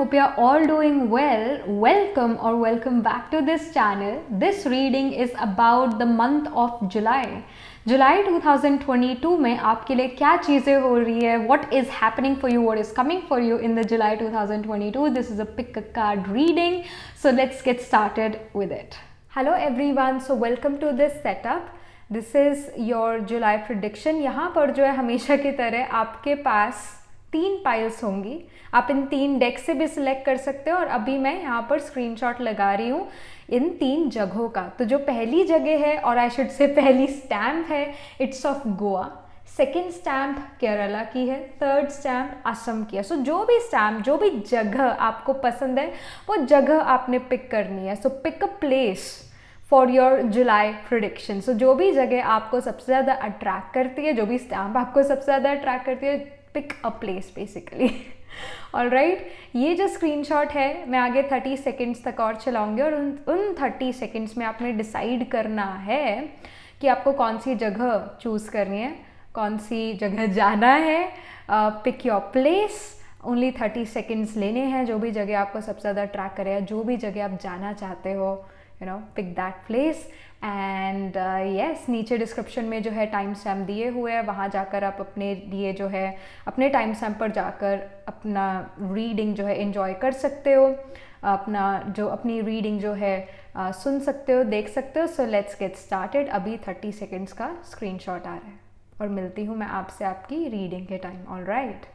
hope you are all doing well. Welcome or welcome back to this channel. This reading is about the month of July. जुलाई 2022 में आपके लिए क्या चीज़ें हो रही है, what is happening for you, what is coming for you in the July 2022. This is a pick a card reading. So let's get started with it. Hello everyone, so welcome to this setup. This is your July prediction. यहाँ पर जो है हमेशा की तरह आपके पास 3 piles होंगी. आप इन 3 डेक से भी सिलेक्ट कर सकते हो और अभी मैं यहाँ पर स्क्रीनशॉट लगा रही हूँ इन 3 जगहों का. तो जो पहली जगह है और आई शुड से पहली स्टैम्प है, it's of Goa. Second stamp Kerala की है. थर्ड स्टैम्प असम की है. सो जो भी स्टैम्प, जो भी जगह आपको पसंद है वो जगह आपने पिक करनी है. So pick a place for your July prediction. So जो भी जगह आपको सबसे ज़्यादा अट्रैक्ट करती है, जो भी स्टैम्प आपको सबसे ज़्यादा अट्रैक्ट करती है, pick a place basically. Alright, ये जो स्क्रीनशॉट है मैं आगे 30 सेकेंड्स तक और चलाऊंगी और उन 30 सेकेंड्स में आपने डिसाइड करना है कि आपको कौन सी जगह चूज़ करनी है, कौन सी जगह जाना है. Pick your place. Only 30 seconds लेने हैं. जो भी जगह आपको सबसे ज़्यादा अट्रैक्ट करे, जो भी जगह आप जाना चाहते हो, pick that place. And yes, नीचे डिस्क्रिप्शन में जो है टाइम स्टैम्प दिए हुए हैं, वहाँ जाकर आप अपने लिए जो है अपने टाइम स्टैम्प पर जाकर अपना रीडिंग जो है एंजॉय कर सकते हो, अपनी रीडिंग जो है सुन सकते हो, देख सकते हो. सो लेट्स गेट स्टार्टेड. अभी 30 सेकेंड्स का स्क्रीनशॉट आ रहा है और मिलती हूँ मैं आपसे आपकी रीडिंग के time. Alright.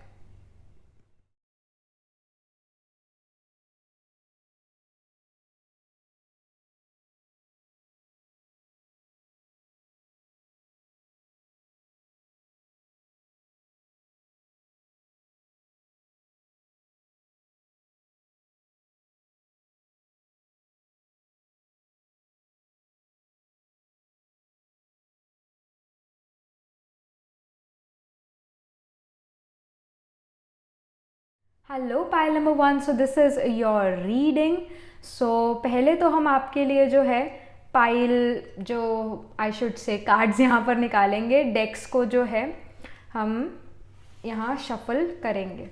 Hello pile number 1. So this is your reading. So पहले तो हम आपके लिए जो है पाइल, जो आई शुड से कार्ड्स यहाँ पर निकालेंगे. डेक्स को जो है हम यहाँ शफल करेंगे.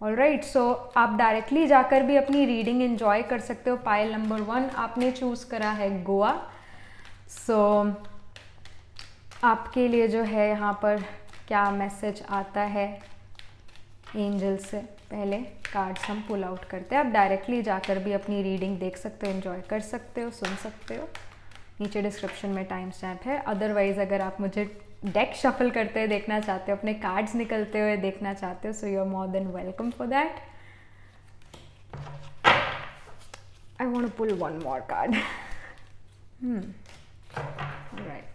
ऑलराइट. सो आप डायरेक्टली जाकर भी अपनी रीडिंग एंजॉय कर सकते हो. पाइल नंबर 1 आपने चूज़ करा है गोवा. सो आपके लिए जो है यहाँ पर क्या मैसेज आता है एंजल से, पहले कार्ड्स हम पुल आउट करते हैं. आप डायरेक्टली जाकर भी अपनी रीडिंग देख सकते हो, एंजॉय कर सकते हो, सुन सकते हो. नीचे डिस्क्रिप्शन में टाइम स्टैम्प है. अदरवाइज़ अगर आप मुझे डेक शफल करते हुए देखना चाहते हो, अपने कार्ड्स निकलते हुए देखना चाहते हो, so you are more than welcome for that. I want to pull one more card. Right.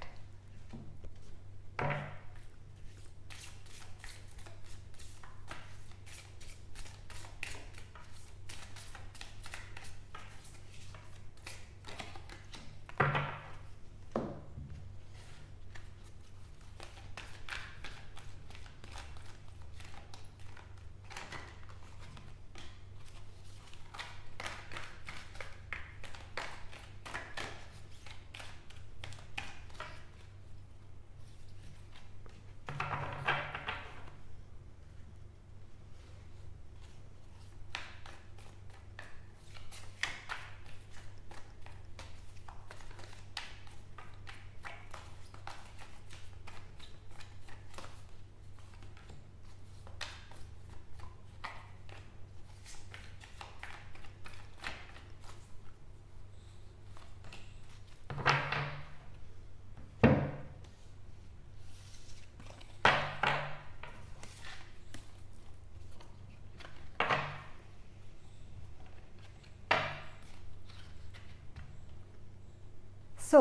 So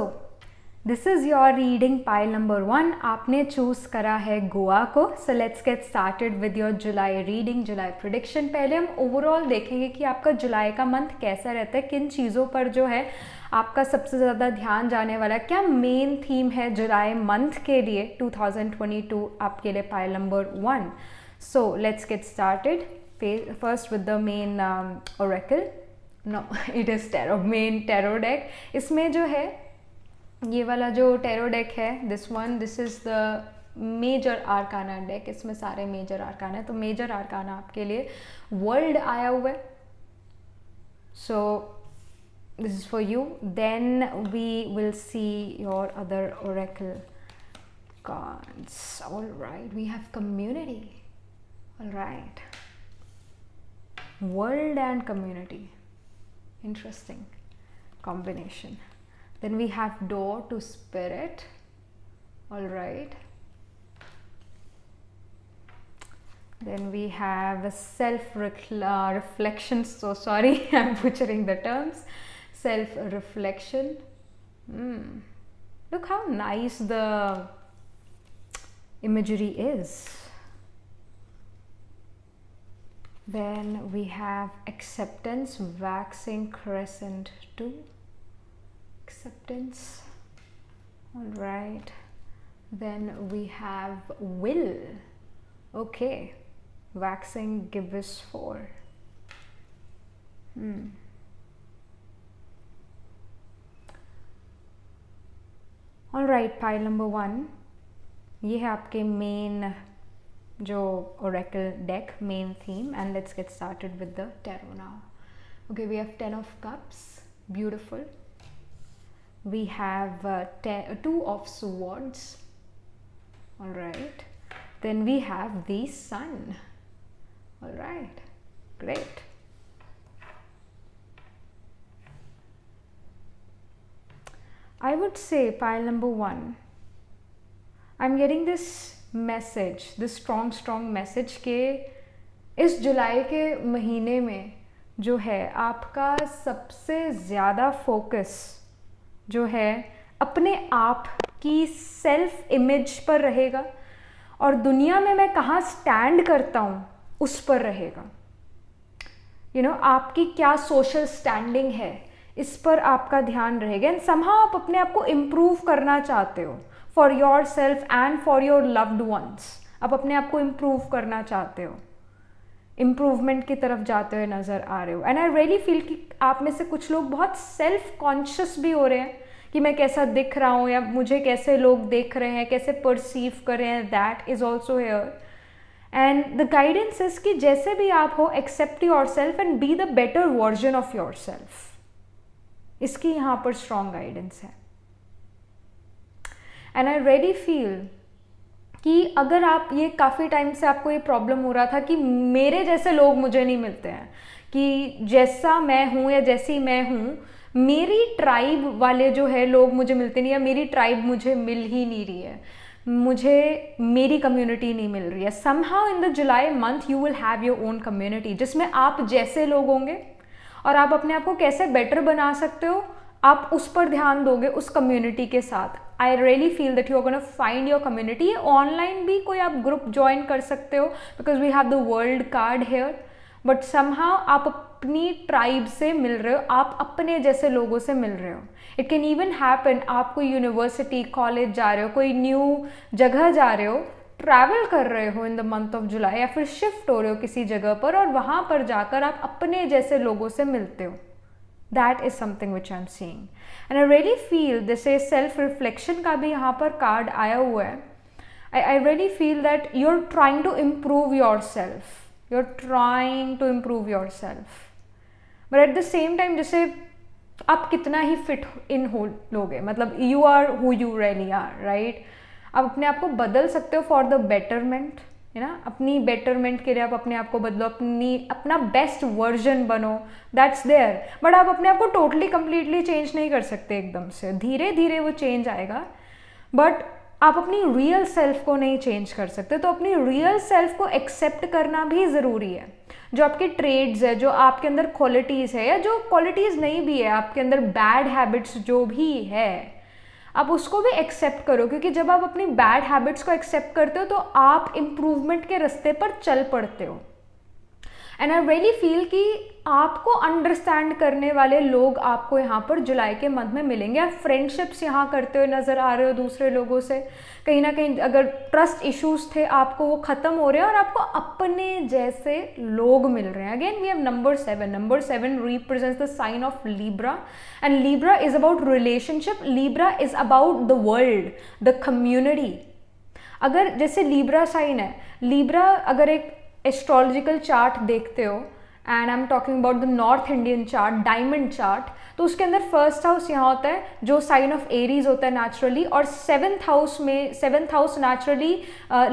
this is your reading pile number 1. आपने चूज़ करा है गोवा को. So let's get started with your July reading, July prediction. पहले हम overall देखेंगे कि आपका जुलाई का मंथ कैसा रहता है, किन चीज़ों पर जो है आपका सबसे ज़्यादा ध्यान जाने वाला है, क्या मेन थीम है जुलाई मंथ के लिए 2022 आपके लिए pile number 1. So let's get started. First with the main oracle. No, it is tarot, main tarot deck. इसमें जो है ये वाला जो टैरो डेक है, this is the major arcana deck. इसमें सारे मेजर आर्काना है. तो मेजर आर्काना आपके लिए वर्ल्ड आया हुआ है, So this is for you. Then we will see your other oracle cards. All right, we have community. All right, world and community, interesting combination. Then we have door to spirit. All right, then we have self reflection. So sorry, I'm butchering the terms. Self reflection. Look how nice the imagery is. Then we have acceptance, waxing crescent 2. Acceptance. All right, then we have will. Okay, waxing gibbous 4. All right, pile number 1, ये है आपके main जो oracle deck, main theme. And let's get started with the tarot now. Okay, we have 10 of cups, beautiful. We have 2 of swords. All right, then we have the sun. All right, great. I would say pile number 1, I'm getting this message, this strong message के इस जुलाई के महीने में जो है आपका सबसे ज़्यादा फोकस जो है अपने आप की सेल्फ इमेज पर रहेगा और दुनिया में मैं कहाँ स्टैंड करता हूँ उस पर रहेगा. आपकी क्या सोशल स्टैंडिंग है इस पर आपका ध्यान रहेगा. एंड समहाउ आप अपने आप को इम्प्रूव करना चाहते हो for your self and for your loved ones. आप अपने आप को इम्प्रूव करना चाहते हो, इम्प्रूवमेंट की तरफ जाते हुए नज़र आ रहे हो. एंड आई रियली फील कि आप में से कुछ लोग बहुत सेल्फ कॉन्शियस भी हो रहे हैं कि मैं कैसा दिख रहा हूँ या मुझे कैसे लोग देख रहे हैं, कैसे परसीव कर रहे हैं. That is also here. And the guidance is कि जैसे भी आप हो, accept yourself and be the better version of yourself. इसकी यहाँ पर स्ट्रॉन्ग गाइडेंस है. एंड आई रियली फील कि अगर आप ये काफ़ी टाइम से आपको ये प्रॉब्लम हो रहा था कि मेरे जैसे लोग मुझे नहीं मिलते हैं, कि जैसा मैं हूँ या जैसी मैं हूँ मेरी ट्राइब वाले जो है लोग मुझे मिलते नहीं, या मेरी ट्राइब मुझे मिल ही नहीं रही है, मुझे मेरी कम्युनिटी नहीं मिल रही है. Somehow in the July month you will have your own community जिसमें आप जैसे लोग होंगे और आप अपने आप को कैसे बेटर बना सकते हो आप उस पर ध्यान दोगे उस कम्युनिटी के साथ. I really feel that you are gonna find your community. Online भी कोई आप ग्रुप ज्वाइन कर सकते हो because we have the world card here. But somehow आप अपनी ट्राइब से मिल रहे हो, आप अपने जैसे लोगों से मिल रहे हो. इट कैन इवन हैपन आप कोई यूनिवर्सिटी कॉलेज जा रहे हो, कोई न्यू जगह जा रहे हो, ट्रैवल कर रहे हो इन द मंथ ऑफ जुलाई, या फिर शिफ्ट हो रहे हो किसी जगह पर और वहाँ पर जाकर आप अपने जैसे लोगों से मिलते हो. That is something which I am seeing. And I really feel this is self reflection का भी यहाँ पर कार्ड आया हुआ है. I really feel that you are trying to improve yourself, you are trying to improve yourself. But at the same time जैसे आप कितना ही फिट इन हो लोगे, मतलब you are who you really are, right. आप अपने आप को बदल सकते हो फॉर द बेटरमेंट, है ना. अपनी बेटरमेंट के लिए आप अपने आप को बदलो, अपना बेस्ट वर्जन बनो. That's there. बट आप अपने आप को टोटली कंप्लीटली चेंज नहीं कर सकते एकदम से, धीरे धीरे वो चेंज आएगा. बट आप अपनी रियल सेल्फ को नहीं चेंज कर सकते. तो अपनी रियल सेल्फ को एक्सेप्ट करना भी ज़रूरी है. जो आपके ट्रेड्स है, जो आपके अंदर क्वालिटीज़ है, या जो क्वालिटीज़ नहीं भी है, आपके अंदर बैड हैबिट्स जो भी है, आप उसको भी एक्सेप्ट करो. क्योंकि जब आप अपनी बैड हैबिट्स को एक्सेप्ट करते हो तो आप इम्प्रूवमेंट के रास्ते पर चल पड़ते हो. एंड आई रियली फील कि आपको अंडरस्टैंड करने वाले लोग आपको यहाँ पर जुलाई के मंथ में मिलेंगे. आप फ्रेंडशिप्स यहाँ करते हुए नज़र आ रहे हो दूसरे लोगों से. कहीं ना कहीं अगर ट्रस्ट इश्यूज थे आपको वो ख़त्म हो रहे हैं और आपको अपने जैसे लोग मिल रहे हैं. Again we have number 7. Number 7 represents the sign of Libra. And Libra is about relationship. Libra is about the world, the community. अगर जैसे लीब्रा साइन है, लीब्रा अगर एक एस्ट्रोलॉजिकल चार्ट देखते हो and I am talking about the north Indian chart, diamond chart, तो उसके अंदर फर्स्ट हाउस यहाँ होता है जो साइन ऑफ एरीज होता है नेचुरली, और seventh house naturally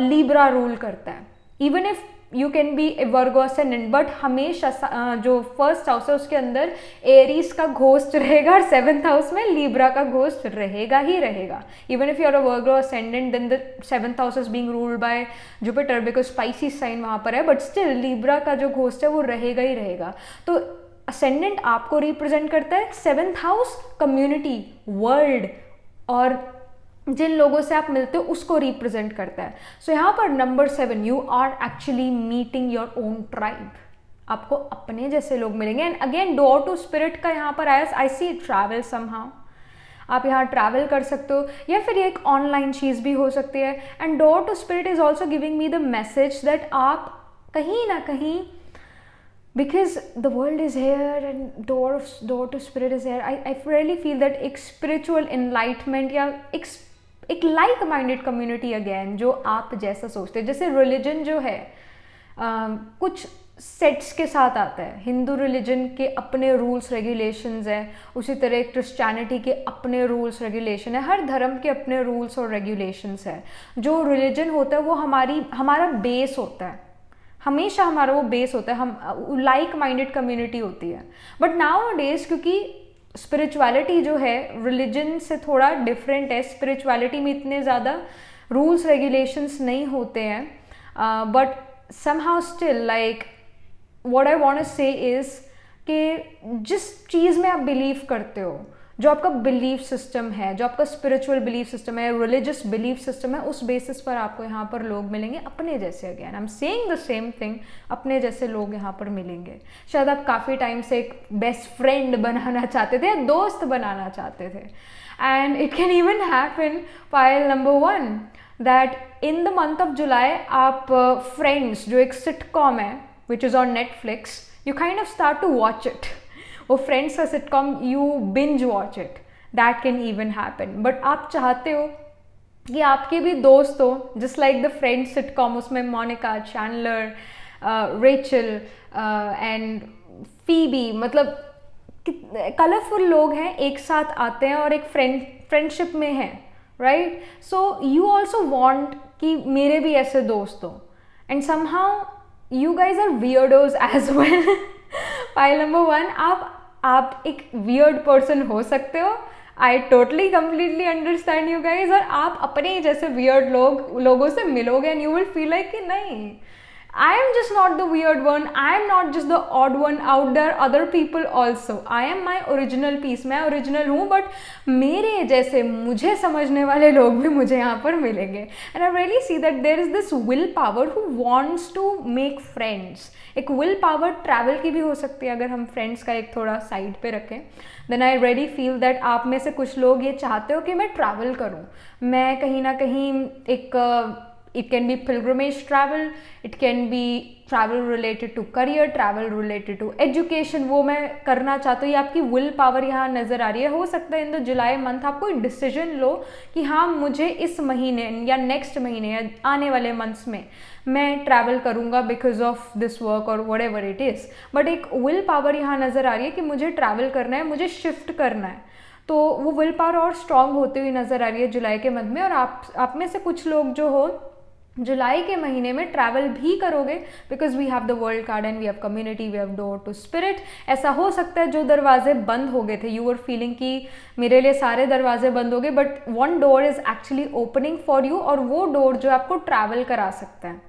Libra rule करता है। Even if you can be Virgo ascendant, but हमेशा जो फर्स्ट हाउस है उसके अंदर एरीज का घोस्ट रहेगा और सेवन्थ हाउस में लीब्रा का घोस्ट रहेगा ही रहेगा। Even if you are a Virgo ascendant then the seventh house is being ruled by Jupiter because Pisces sign वहाँ पर है, बट स्टिल लीब्रा का जो घोस्ट है वो रहेगा ही रहेगा। तो असेंडेंट आपको रिप्रेजेंट करता है, सेवन्थ हाउस कम्युनिटी, वर्ल्ड और जिन लोगों से आप मिलते हो उसको रिप्रेजेंट करता है। सो यहाँ पर number 7, you are actually meeting your own tribe. आपको अपने जैसे लोग मिलेंगे। And again door to spirit का यहाँ पर आया, आई सी ट्रैवल समहाउ, आप यहाँ ट्रैवल कर सकते हो या फिर ये एक ऑनलाइन चीज़ भी हो सकती है। And door to spirit is also giving me the message that आप कहीं ना कहीं, because the world is here and door to spirit is here, I really feel that एक spiritual enlightenment या एक लाइक माइंडेड कम्युनिटी अगेन जो आप जैसा सोचते हैं। जैसे रिलीजन जो है कुछ सेट्स के साथ आता है, हिंदू रिलीजन के अपने रूल्स रेगुलेशंस हैं, उसी तरह क्रिश्चियनिटी के अपने रूल्स रेगुलेशन है, हर धर्म के अपने रूल्स और रेगुलेशंस है। जो रिलीजन होता है वो हमारा बेस होता है, हमेशा हमारा वो बेस होता है, हम लाइक माइंडेड कम्युनिटी होती है। बट नाउ डेज क्योंकि स्पिरिचुअलिटी जो है रिलीजन से थोड़ा डिफरेंट है, स्पिरिचुअलिटी में इतने ज़्यादा रूल्स रेगुलेशंस नहीं होते हैं, but somehow still like what I want to say is कि जिस चीज़ में आप बिलीव करते हो, जो आपका बिलीफ सिस्टम है, जो आपका स्पिरिचुअल बिलीफ सिस्टम है, रिलीजियस बिलीफ सिस्टम है, उस बेसिस पर आपको यहाँ पर लोग मिलेंगे अपने जैसे। Again I am saying the same thing, अपने जैसे लोग यहाँ पर मिलेंगे। शायद आप काफ़ी टाइम से एक बेस्ट फ्रेंड बनाना चाहते थे या दोस्त बनाना चाहते थे, and it can even happen pile number 1 that in the month of July आप फ्रेंड्स जो एक सिटकॉम है which is on Netflix, you kind of start to watch it. वो फ्रेंड्स का sitcom you binge watch it, that can even happen. But आप चाहते हो कि आपके भी दोस्त हो just like the Friend sitcom, उसमें Monica, Chandler, Rachel and Phoebe, मतलब कलरफुल लोग हैं, एक साथ आते हैं और एक फ्रेंडशिप में हैं, right? So you also want कि मेरे भी ऐसे दोस्त हो, and somehow you guys are weirdos as well. Pile number 1, आप एक वियर्ड पर्सन हो सकते हो, I totally completely understand you guys, और आप अपने जैसे वियर्ड लोगों से मिलोगे and you will feel like कि नहीं, I am just not the weird one, I am not just the odd one out there, other people also, I am my original piece, मैं ओरिजिनल हूँ, but मेरे जैसे मुझे समझने वाले लोग भी मुझे यहाँ पर मिलेंगे। And I really see that there is this willpower who wants to make friends. एक विल पावर ट्रैवल की भी हो सकती है अगर हम फ्रेंड्स का एक थोड़ा साइड पे रखें। Then I really feel that आप में से कुछ लोग ये चाहते हो कि मैं ट्रैवल करूँ, मैं कहीं ना कहीं एक it can be pilgrimage travel, it can be travel related to career, travel related to education, वो मैं करना चाहती हूँ। ये आपकी विल पावर यहाँ नज़र आ रही है। हो सकता है इन द जुलाई मंथ आप कोई डिसीजन लो कि हाँ मुझे इस महीने या नेक्स्ट महीने या आने वाले मंथ्स में मैं ट्रैवल करूँगा बिकॉज ऑफ दिस वर्क और what ever it is, but एक विल पावर यहाँ नज़र आ रही है कि मुझे ट्रैवल करना है, मुझे शिफ्ट करना है। तो वो विल पावर और स्ट्रॉन्ग होती हुई नज़र आ रही है जुलाई के मंथ में। और आप में से कुछ लोग जो हो जुलाई के महीने में ट्रैवल भी करोगे because we have the world card and we have community, we have door to spirit. ऐसा हो सकता है जो दरवाजे बंद हो गए थे, यू आर फीलिंग कि मेरे लिए सारे दरवाजे बंद हो गए, but one door is actually opening for you, और वो डोर जो आपको ट्रैवल करा सकता है।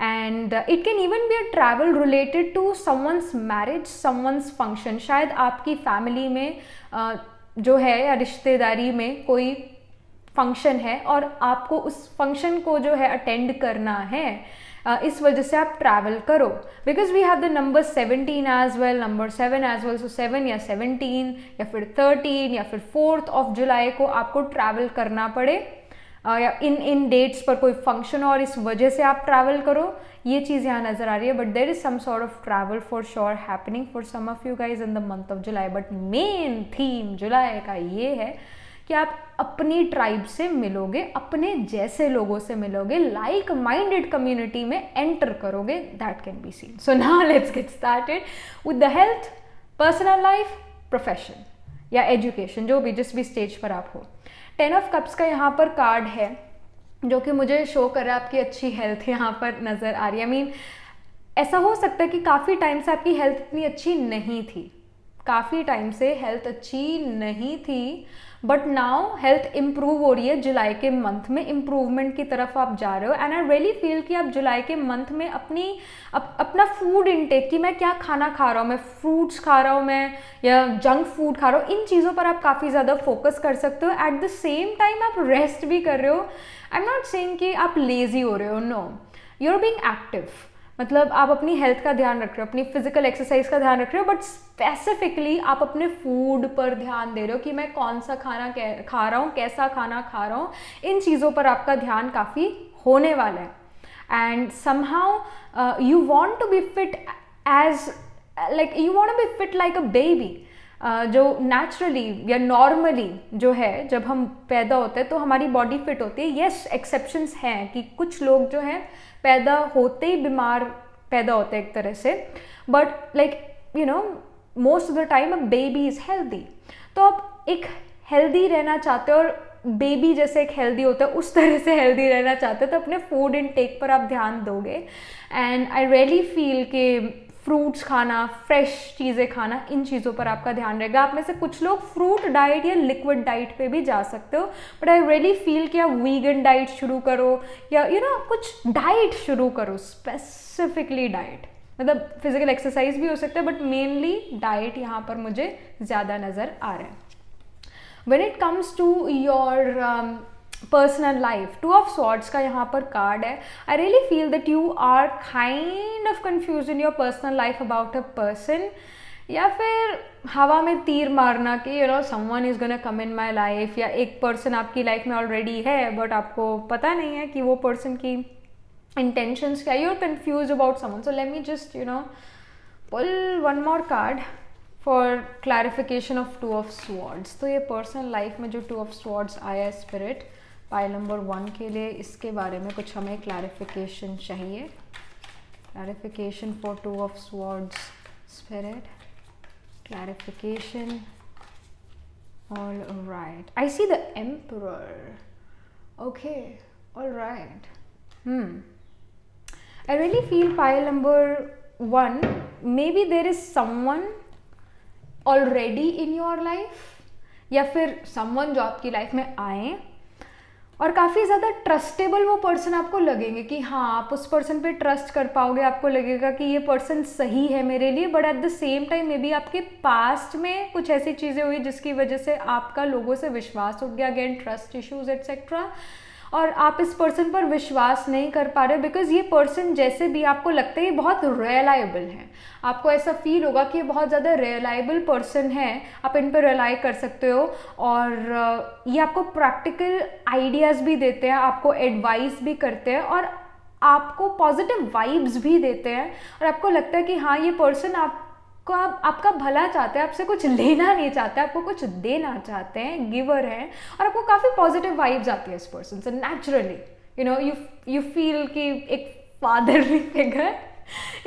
And it can even be a travel related to someone's marriage, someone's function. शायद आपकी फैमिली में जो है या रिश्तेदारी में कोई फंक्शन है और आपको उस फंक्शन को जो है अटेंड करना है, इस वजह से आप ट्रैवल करो। Because we have the number 17 as well, number 7 as well, so 7 या 17 या फिर 13 या फिर 4th ऑफ जुलाई को आपको ट्रैवल करना पड़े या इन डेट्स पर कोई फंक्शन और इस वजह से आप ट्रैवल करो, ये चीज़ यहाँ नज़र आ रही है। But there is some sort of travel for sure happening for some of you guys in the month of July. But main theme July का ये है कि आप अपनी ट्राइब से मिलोगे, अपने जैसे लोगों से मिलोगे, लाइक माइंडेड कम्युनिटी में एंटर करोगे, that can be seen. So now let's get started with the health, personal life, profession या एजुकेशन, जो भी जिस भी स्टेज पर आप हो. 10 ऑफ कप्स का यहाँ पर कार्ड है जो कि मुझे शो कर रहा है आपकी अच्छी हेल्थ यहाँ पर नज़र आ रही है. आई मीन ऐसा हो सकता है कि काफ़ी टाइम से आपकी हेल्थ इतनी अच्छी नहीं थी, काफ़ी टाइम से हेल्थ अच्छी नहीं थी, बट नाउ हेल्थ इम्प्रूव हो रही है. जुलाई के मंथ में इम्प्रूवमेंट की तरफ आप जा रहे हो. एंड आई रियली फील कि आप जुलाई के मंथ में अपना फूड इनटेक, कि मैं क्या खाना खा रहा हूँ, मैं फ्रूट्स खा रहा हूँ मैं या जंक फूड खा रहा हूँ, इन चीज़ों पर आप काफ़ी ज़्यादा फोकस कर सकते हो. एट द सेम टाइम आप रेस्ट भी कर रहे हो. आई एम नॉट सेइंग कि आप लेजी हो रहे हो, no, you are being active. मतलब आप अपनी हेल्थ का ध्यान रख रहे हो, अपनी फिजिकल एक्सरसाइज का ध्यान रख रहे हो, बट स्पेसिफिकली आप अपने फूड पर ध्यान दे रहे हो कि मैं कौन सा खाना खा रहा हूँ, कैसा खाना खा रहा हूँ. इन चीज़ों पर आपका ध्यान काफ़ी होने वाला है. And somehow you want to be fit as like you want to be fit like a baby. जो नेचुरली या नॉर्मली जो है, जब हम पैदा होते हैं तो हमारी बॉडी फिट होती है. येस, एक्सेप्शंस हैं कि कुछ लोग जो हैं पैदा होते ही बीमार पैदा होते हैं एक तरह से, but like you know most of the time a baby is healthy. तो आप एक हेल्दी रहना चाहते हो और बेबी जैसे एक हेल्दी होता है उस तरह से हेल्दी रहना चाहते हो, तो अपने फूड इनटेक पर आप ध्यान दोगे. एंड आई रियली फील कि फ्रूट्स खाना, फ्रेश चीज़ें खाना, इन चीज़ों पर आपका ध्यान रहेगा. आप में से कुछ लोग फ्रूट डाइट या लिक्विड डाइट पे भी जा सकते हो, बट आई रियली फील कि आप वीगन डाइट शुरू करो या यू नो कुछ डाइट शुरू करो, स्पेसिफिकली डाइट. मतलब फिजिकल एक्सरसाइज भी हो सकता है, बट मेनली डाइट यहाँ पर मुझे ज़्यादा नज़र आ रहा है. When it comes to your personal life, 2 of swords का यहाँ पर कार्ड है. I really feel that you are kind of confuse in your personal life about a person, या फिर हवा में तीर मारना कि you know someone is gonna come in my life, या एक पर्सन आपकी लाइफ में ऑलरेडी है बट आपको पता नहीं है कि वो पर्सन की इंटेंशंस क्या. You are confuse about someone. So let me just you know pull one more card for clarification of 2 of swords. तो ये पर्सनल लाइफ में जो 2 ऑफ स्वॉर्ड्स आया है स्पिरिट पाइल नंबर 1 के लिए, इसके बारे में कुछ हमें क्लैरिफिकेशन चाहिए. Clarification for 2 of swords spirit, clarification. All right, I see the emperor. Okay, all right. I really feel pile number 1, may be there is someone already in your life, या फिर समवन जो आपकी life में आए और काफ़ी ज़्यादा trustable वो पर्सन आपको लगेंगे कि हाँ आप उस पर्सन पे ट्रस्ट कर पाओगे, आपको लगेगा कि ये पर्सन सही है मेरे लिए. But at the same time may be आपके पास्ट में कुछ ऐसी चीज़ें हुई जिसकी वजह से आपका लोगों से विश्वास उठ गया, अगेन ट्रस्ट इश्यूज एट्सेट्रा, और आप इस पर्सन पर विश्वास नहीं कर पा रहे बिकॉज ये पर्सन जैसे भी आपको लगता है ये बहुत रिलायबल है. आपको ऐसा फील होगा कि ये बहुत ज़्यादा रिलायबल पर्सन है, आप इन पर रिलाई कर सकते हो, और ये आपको प्रैक्टिकल आइडियाज़ भी देते हैं, आपको एडवाइस भी करते हैं, और आपको पॉजिटिव वाइब्स भी देते हैं, और आपको लगता है कि हाँ ये पर्सन आपका भला चाहते हैं, आपसे कुछ लेना नहीं चाहते, आपको कुछ देना चाहते हैं, गिवर हैं, और आपको काफ़ी पॉजिटिव वाइब्स आती है इस पर्सन से naturally. You know you feel कि एक फादरली फिगर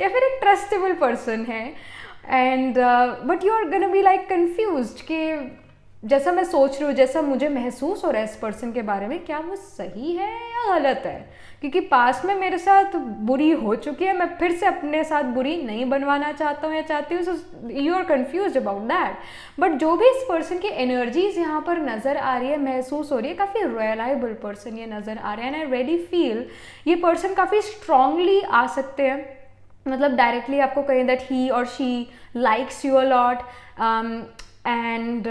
या फिर एक ट्रस्टेबल पर्सन है. And but you are gonna be like confused कि जैसा मैं सोच रही हूँ, जैसा मुझे महसूस हो रहा है इस पर्सन के बारे में, क्या वो सही है या गलत है, क्योंकि पास्ट में मेरे साथ बुरी हो चुकी है, मैं फिर से अपने साथ बुरी नहीं बनवाना चाहता हूँ या चाहती हूँ. So you are confuse about that. But जो भी इस पर्सन की एनर्जीज यहाँ पर नज़र आ रही है, महसूस हो रही है, काफ़ी रिलायबल पर्सन ये नज़र आ रहा है. एंड आई रियली फील ये पर्सन काफ़ी स्ट्रांगली आ सकते हैं, मतलब डायरेक्टली आपको कहें दैट ही और she likes you a lot, and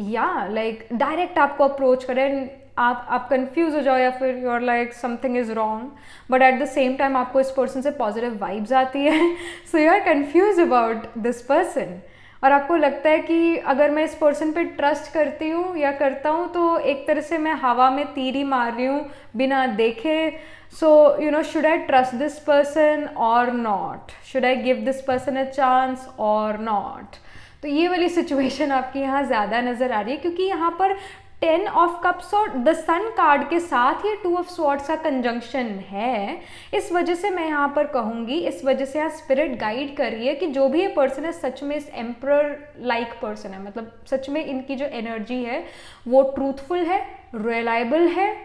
या लाइक डायरेक्ट आपको अप्रोच करें, आप कंफ्यूज हो जाओ या फिर you are like something is wrong, but at the same time आपको इस पर्सन से पॉजिटिव वाइब्स आती है. So you are confuse about this person, और आपको लगता है कि अगर मैं इस पर्सन पे ट्रस्ट करती हूँ या करता हूँ तो एक तरह से मैं हवा में तीर ही मार रही हूँ बिना देखे. So you know should I trust this person or not, should I give this person a chance or not. तो ये वाली सिचुएशन आपकी यहाँ ज़्यादा नज़र आ रही है, क्योंकि यहाँ पर 10 ऑफ कप्स और द सन कार्ड के साथ ये 2 ऑफ स्वॉर्ड्स का कंजंक्शन है, इस वजह से मैं यहाँ पर कहूँगी, इस वजह से यहाँ स्पिरिट गाइड कर रही है कि जो भी ये पर्सन है सच में इस एम्परर लाइक पर्सन है, मतलब सच में इनकी जो एनर्जी है वो ट्रूथफुल है, रिलायबल है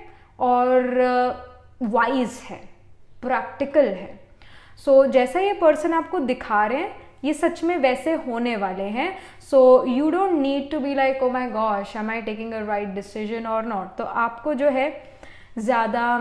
और वाइज है, प्रैक्टिकल है। सो जैसा ये पर्सन आपको दिखा रहे हैं ये सच में वैसे होने वाले हैं। So you don't need to be like oh my gosh am I taking a right decision और नॉट। तो आपको जो है ज़्यादा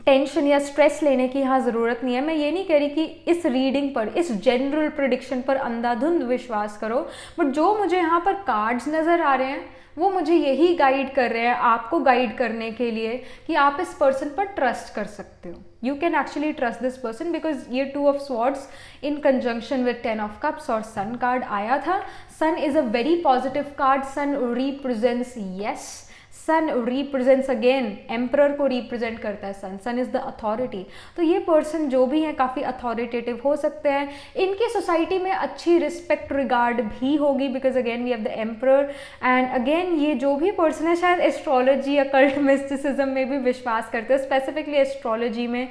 टेंशन या स्ट्रेस लेने की यहाँ ज़रूरत नहीं है। मैं ये नहीं कह रही कि इस रीडिंग पर, इस जनरल प्रेडिक्शन पर अंधाधुंध विश्वास करो, बट जो मुझे यहाँ पर कार्ड्स नज़र आ रहे हैं वो मुझे यही गाइड कर रहे हैं, आपको गाइड करने के लिए कि आप इस पर्सन पर ट्रस्ट कर सकते हो। You can actually trust this person because ये 2 of swords in conjunction with 10 of cups और सन कार्ड आया था। Sun is a very positive card. Sun represents yes, sun represents again emperor को represent करता है sun, sun is the authority. तो ये person जो भी है काफ़ी अथॉरिटेटिव हो सकते हैं, इनकी सोसाइटी में अच्छी रिस्पेक्ट रिगार्ड भी होगी because again we have the emperor. And again ये जो भी पर्सन है शायद एस्ट्रोलॉजी या कल्ट मिस्टिसिज्म में भी विश्वास करते हैं, स्पेसिफिकली एस्ट्रोलॉजी में,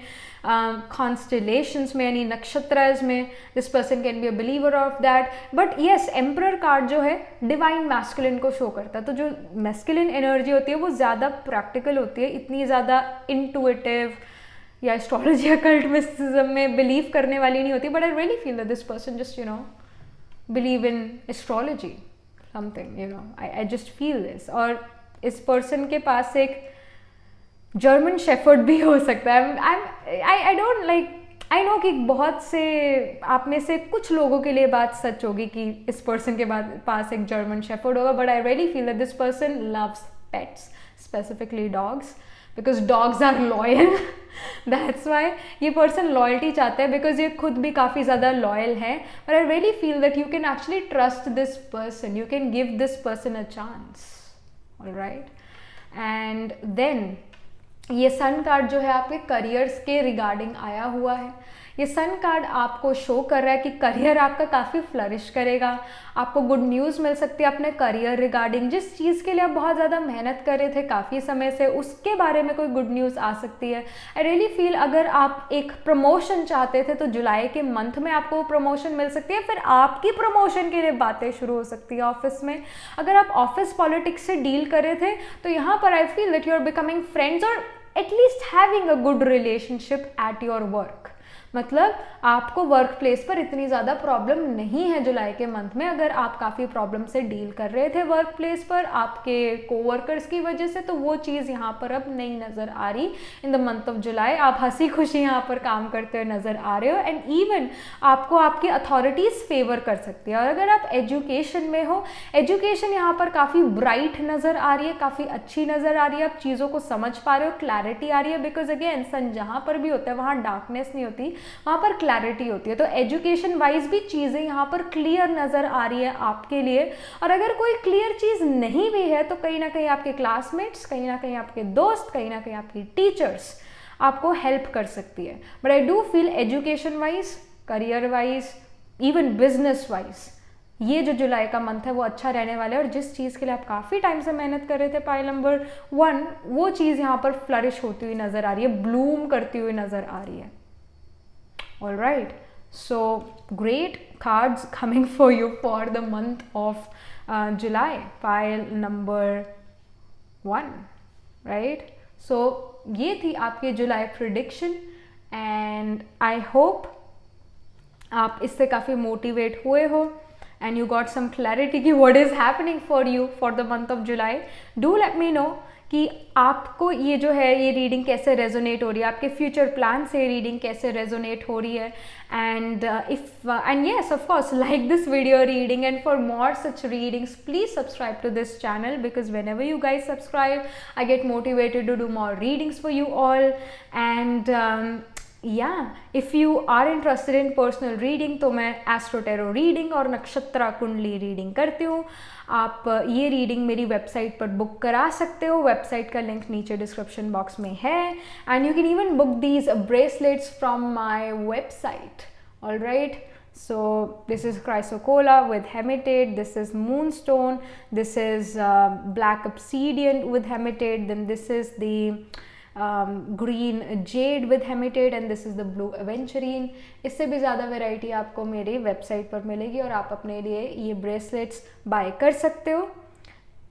कॉन्स्टेलेशंस में यानी नक्षत्रज में। This person can be a believer of that. But yes, emperor card जो है डिवाइन मैस्कुलिन को शो करता है। तो जो मैस्कुलिन एनर्जी होती है वो ज़्यादा प्रैक्टिकल होती है, इतनी ज़्यादा इंटुइटिव या एस्ट्रोलॉजी या कल्ट मिस्टिसिज्म में बिलीव करने वाली नहीं होती। But I really feel that this person just believe in astrology something, I just feel this. और इस पर्सन के पास एक जर्मन शेफर्ड भी हो सकता है। I don't like, I know कि बहुत से आप में से कुछ लोगों के लिए बात सच होगी कि इस पर्सन के पास एक जर्मन शेफर्ड होगा, but I really feel that this person loves pets, specifically dogs, because dogs are loyal. That's why ये पर्सन लॉयल्टी चाहते हैं बिकॉज ये खुद भी काफ़ी ज़्यादा लॉयल है। But I really feel that you can actually trust this person, you can give this person a chance, alright. And then ये सन कार्ड जो है आपके करियर्स के रिगार्डिंग आया हुआ है। ये सन कार्ड आपको शो कर रहा है कि करियर आपका काफ़ी फ्लरिश करेगा, आपको गुड न्यूज़ मिल सकती है अपने करियर रिगार्डिंग। जिस चीज़ के लिए आप बहुत ज़्यादा मेहनत कर रहे थे काफ़ी समय से, उसके बारे में कोई गुड न्यूज़ आ सकती है। आई रियली फील अगर आप एक प्रमोशन चाहते थे तो जुलाई के मंथ में आपको वो प्रमोशन मिल सकती है, फिर आपकी प्रमोशन के लिए बातें शुरू हो सकती है ऑफिस में। अगर आप ऑफिस पॉलिटिक्स से डील कर रहे थे तो यहाँ पर I feel that you are becoming friends or at least having a good relationship at your work. मतलब आपको वर्क प्लेस पर इतनी ज़्यादा प्रॉब्लम नहीं है जुलाई के मंथ में। अगर आप काफ़ी प्रॉब्लम से डील कर रहे थे वर्क प्लेस पर आपके कोवर्कर्स की वजह से, तो वो चीज़ यहाँ पर अब नहीं नज़र आ रही। इन द मंथ ऑफ जुलाई आप हंसी खुशी यहाँ पर काम करते हुए नज़र आ रहे हो एंड इवन आपको आपकी अथॉरिटीज़ फेवर कर सकती है। और अगर आप एजुकेशन में हो, एजुकेशन यहाँ पर काफ़ी ब्राइट नज़र आ रही है, काफ़ी अच्छी नज़र आ रही है, आप चीज़ों को समझ पा रहे हो, क्लैरिटी आ रही है। बिकॉज अगेन सन जहाँ पर भी होता है वहाँ डार्कनेस नहीं होती, वहाँ पर क्लैरिटी होती है। तो एजुकेशन वाइज भी चीज़ें यहाँ पर क्लियर नज़र आ रही है आपके लिए। और अगर कोई क्लियर चीज़ नहीं भी है तो कहीं ना कहीं आपके क्लासमेट्स, कहीं ना कहीं आपके दोस्त, कहीं ना कहीं आपकी टीचर्स आपको हेल्प कर सकती है। But I do feel education wise, career wise, even business wise ये जो जुलाई का मंथ है वो अच्छा रहने वाला है। और जिस चीज़ के लिए आप काफ़ी टाइम से मेहनत कर रहे थे, पाइल नंबर 1, वो चीज़ यहाँ पर फ्लरिश होती हुई नज़र आ रही है, ब्लूम करती हुई नज़र आ रही है। All right, so great cards coming for you for the month of July, pile number 1, right? So ये थी आपकी जुलाई प्रिडिक्शन एंड आई होप आप इससे काफ़ी मोटिवेट हुए हो and you got some clarity कि what is happening for you for the month of July. Do let me know कि आपको ये जो है ये रीडिंग कैसे रेजोनेट हो रही है, आपके फ्यूचर प्लान से ये रीडिंग कैसे रेजोनेट हो रही है। And and yes of course like this video reading and for more such readings please subscribe to this channel because whenever you guys subscribe I get motivated to do more readings for you all. And if you are interested in personal reading तो मैं astro tarot reading और नक्षत्रा कुंडली reading करती हूँ। आप ये reading मेरी website पर बुक करा सकते हो, वेबसाइट का लिंक नीचे डिस्क्रिप्शन बॉक्स में है। And you can even book these bracelets from my website. Alright, So this is chrysocolla with hematite, this is moonstone, this is black obsidian with hematite, then this is the green jade with hematite and this is the blue aventurine. इससे भी ज़्यादा variety आपको मेरी website पर मिलेगी और आप अपने लिए ये ब्रेसलेट्स बाय कर सकते हो.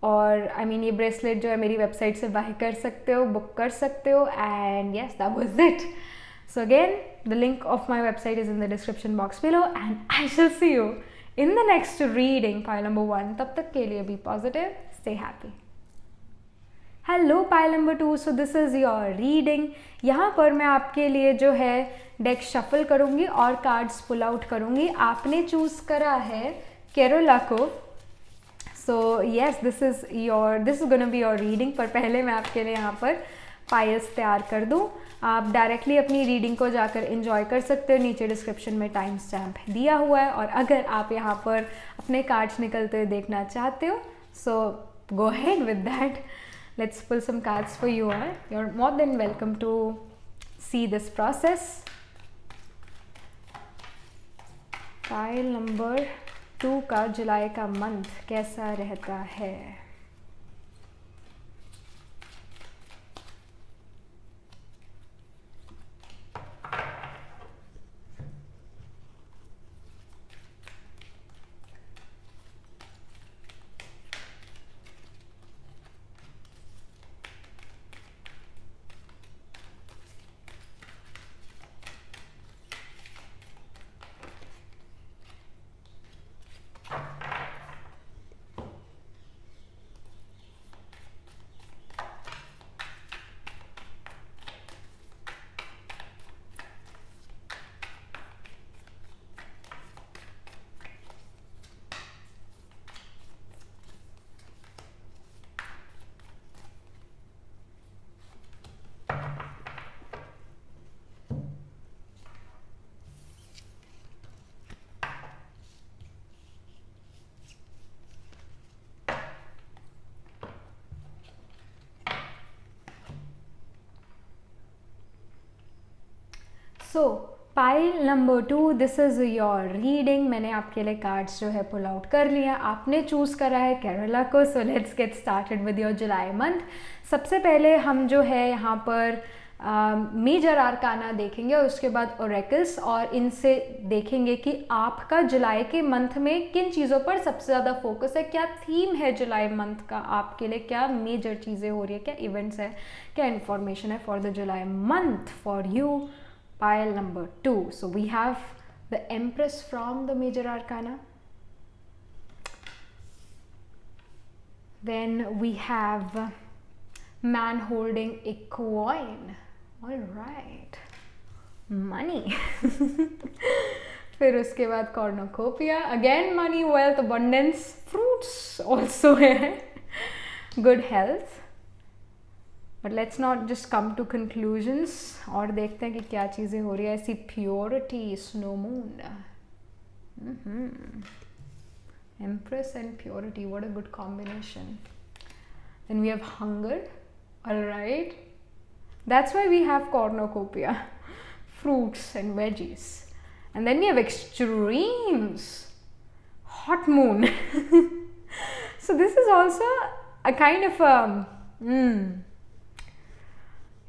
और आई मीन ये ब्रेसलेट जो है मेरी वेबसाइट से बाय कर सकते हो, बुक कर सकते हो. And yes, that was it. So again, the link of my website is in the description box below and I shall see you in the next reading, pile number 1. तब तक के लिए be positive, stay happy. Hello pile number 2. So this is your reading. यहाँ पर मैं आपके लिए जो है डेक शफल करूँगी और कार्ड्स पुल आउट करूँगी. आपने चूज़ करा है केरोला को. So yes, this is gonna be your reading. पर पहले मैं आपके लिए यहाँ पर पाइल्स तैयार कर दूँ. आप डायरेक्टली अपनी रीडिंग को जाकर एंजॉय कर सकते हो. नीचे डिस्क्रिप्शन में टाइम स्टैम्प दिया हुआ है. और अगर आप यहाँ पर अपने कार्ड्स निकलते हुए देखना चाहते हो, so go ahead with that. Let's pull some cards for you all. You are more than welcome to see this process. Pile number 2 का जुलाई का मंथ कैसा रहता है. So pile number 2, this is your reading. मैंने आपके लिए cards जो है पुल आउट कर लिया. आपने चूज़ करा है केरला को. So let's get started with your July month. सबसे पहले हम जो है यहाँ पर मेजर आर्काना देखेंगे और उसके बाद ओरेकल्स, और इनसे देखेंगे कि आपका जुलाई के मंथ में किन चीज़ों पर सबसे ज़्यादा फोकस है, क्या थीम है जुलाई मंथ का आपके लिए, क्या मेजर चीज़ें हो रही है, क्या इवेंट्स है, क्या इन्फॉर्मेशन है for the July month for you. Pile number 2. So we have the Empress from the Major Arcana. Then we have man holding a coin. All right. Money. फिर उसके बाद cornucopia. Again money, wealth, abundance. Fruits also है. Good health. But let's not just come to conclusions. और देखते हैं कि क्या चीज़ें हो रही है. ऐसी purity, snow moon, empress and purity, what a good combination. Then we have hunger. Alright, that's why we have cornucopia, fruits and veggies. And then we have extremes, hot moon. So this is also a kind of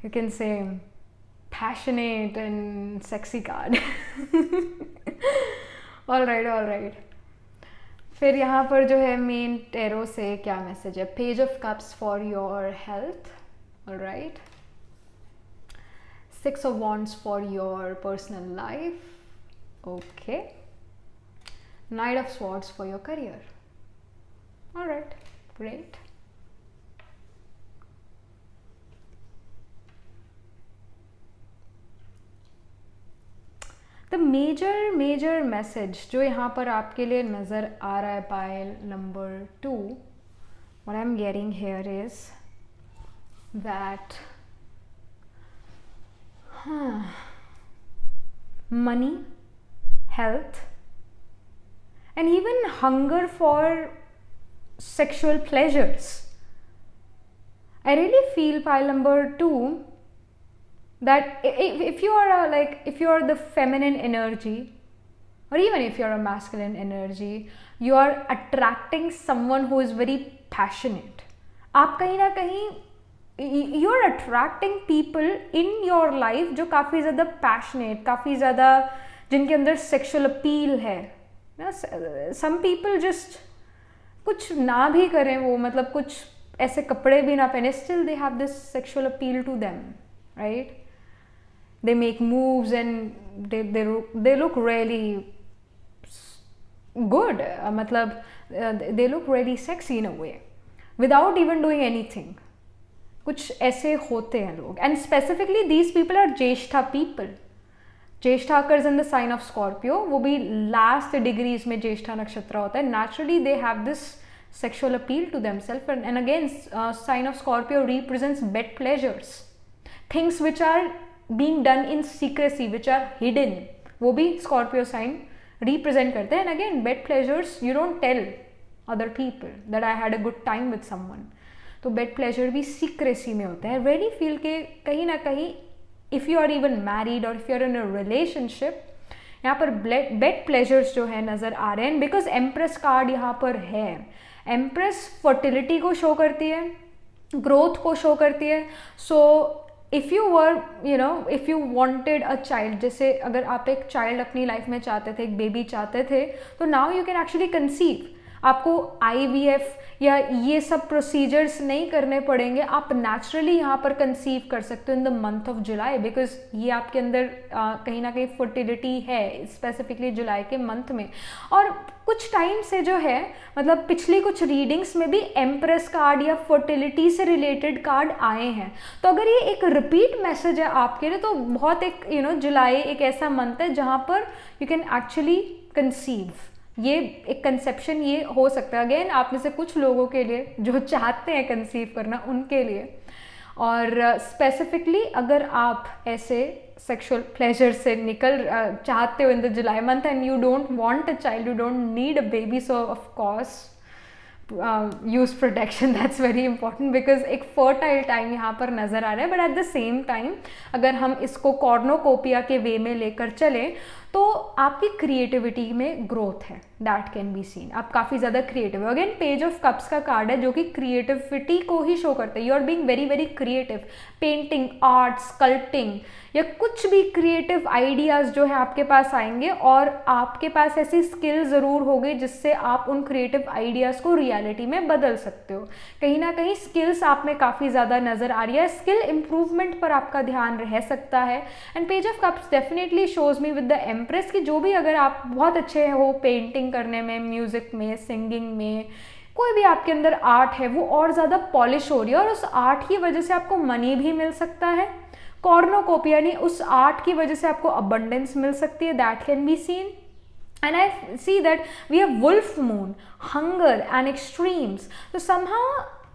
you can say passionate and sexy card. all right. फिर यहाँ पर जो है main tarot से क्या message है. Page of cups for your health. All right. 6 of wands for your personal life. Okay. Knight of swords for your career. All right, great. The major message जो यहाँ पर आपके लिए नज़र आ रहा है pile number 2, what I am getting here is that money, health, and even hunger for sexual pleasures. I really feel pile number 2 that if you are if you are the feminine energy, or even if you're a masculine energy, you are attracting someone who is very passionate. आप कहीं ना कहीं you are attracting people in your life जो काफ़ी ज़्यादा passionate, काफ़ी ज़्यादा जिनके अंदर sexual appeal है ना. some people just कुछ ना भी करें वो, मतलब कुछ ऐसे कपड़े भी ना पहने, still they have this sexual appeal to them, right? They make moves and they look really good, मतलब they look really sexy in a way without even doing anything. कुछ ऐसे होते हैं लोग, and specifically these people are Jyeshtha people. Jyeshtha occurs in the sign of Scorpio, वो भी last degrees में ज्येष्ठा नक्षत्र होता है. Naturally they have this sexual appeal to themselves, and again sign of Scorpio represents bed pleasures, things which are being done in secrecy, which are hidden, वो भी Scorpio sign represent करते हैं. And again bed pleasures, you don't tell other people that I had a good time with someone. तो bed pleasure भी secrecy में होता है. Ready feel के कहीं ना कहीं if you are even married or if you are in a relationship, यहाँ पर बेड प्लेजर्स जो है नज़र आ रहे हैं. बिकॉज एम्प्रेस कार्ड यहाँ पर है. एम्प्रेस फर्टिलिटी को शो करती है, ग्रोथ को शो करती है. So if you were if you wanted a child, जैसे अगर आप एक चाइल्ड अपनी लाइफ में चाहते थे, एक बेबी चाहते थे, तो now you can actually conceive. आपको IVF या ये सब प्रोसीजर्स नहीं करने पड़ेंगे. आप नेचुरली यहाँ पर कंसीव कर सकते हो in the month of July, because ये आपके अंदर कहीं ना कहीं फर्टिलिटी है स्पेसिफिकली जुलाई के मंथ में. और कुछ टाइम से जो है, मतलब पिछली कुछ रीडिंग्स में भी एम्प्रेस कार्ड या फर्टिलिटी से रिलेटेड कार्ड आए हैं. तो अगर ये एक रिपीट मैसेज है आपके लिए, तो बहुत एक जुलाई एक ऐसा मंथ है जहाँ पर यू कैन एक्चुअली कंसीव. ये एक कंसेप्शन ये हो सकता है अगेन आप में से कुछ लोगों के लिए जो चाहते हैं कंसीव करना, उनके लिए. और स्पेसिफिकली अगर आप ऐसे सेक्सुअल प्लेजर से निकल चाहते हो in the July month and you don't want a child, you don't need a baby, so of course use protection, that's very important. Because एक फर्टाइल टाइम यहाँ पर नज़र आ रहा है. But at the same time अगर हम इसको कॉर्नोकोपिया के वे में लेकर चलें, तो आपकी क्रिएटिविटी में ग्रोथ है, दैट कैन बी सीन. आप काफ़ी ज़्यादा क्रिएटिव हो. अगेन पेज ऑफ कप्स का कार्ड है जो कि क्रिएटिविटी को ही शो करता है. You are being very very creative. Painting, art, sculpting या कुछ भी क्रिएटिव आइडियाज़ जो है आपके पास आएंगे, और आपके पास ऐसी स्किल ज़रूर होगी जिससे आप उन क्रिएटिव आइडियाज़ को रियलिटी में बदल सकते हो. कहीं ना कहीं स्किल्स आप में काफ़ी ज़्यादा नज़र आ रही है. स्किल इम्प्रूवमेंट पर आपका ध्यान रह सकता है. And page of cups definitely shows me with the empress की जो भी अगर आप बहुत अच्छे हो पेंटिंग करने में, म्यूज़िक में, सिंगिंग में, कोई भी आपके अंदर आर्ट है, वो और ज़्यादा पॉलिश हो रही है और उस आर्ट की वजह से आपको मनी भी मिल सकता है. कॉर्नोकोपिया यानी उस आर्ट की वजह से आपको अबंडेंस मिल सकती है, that can be seen. And I see that we have wolf moon, hunger and extremes. तो somehow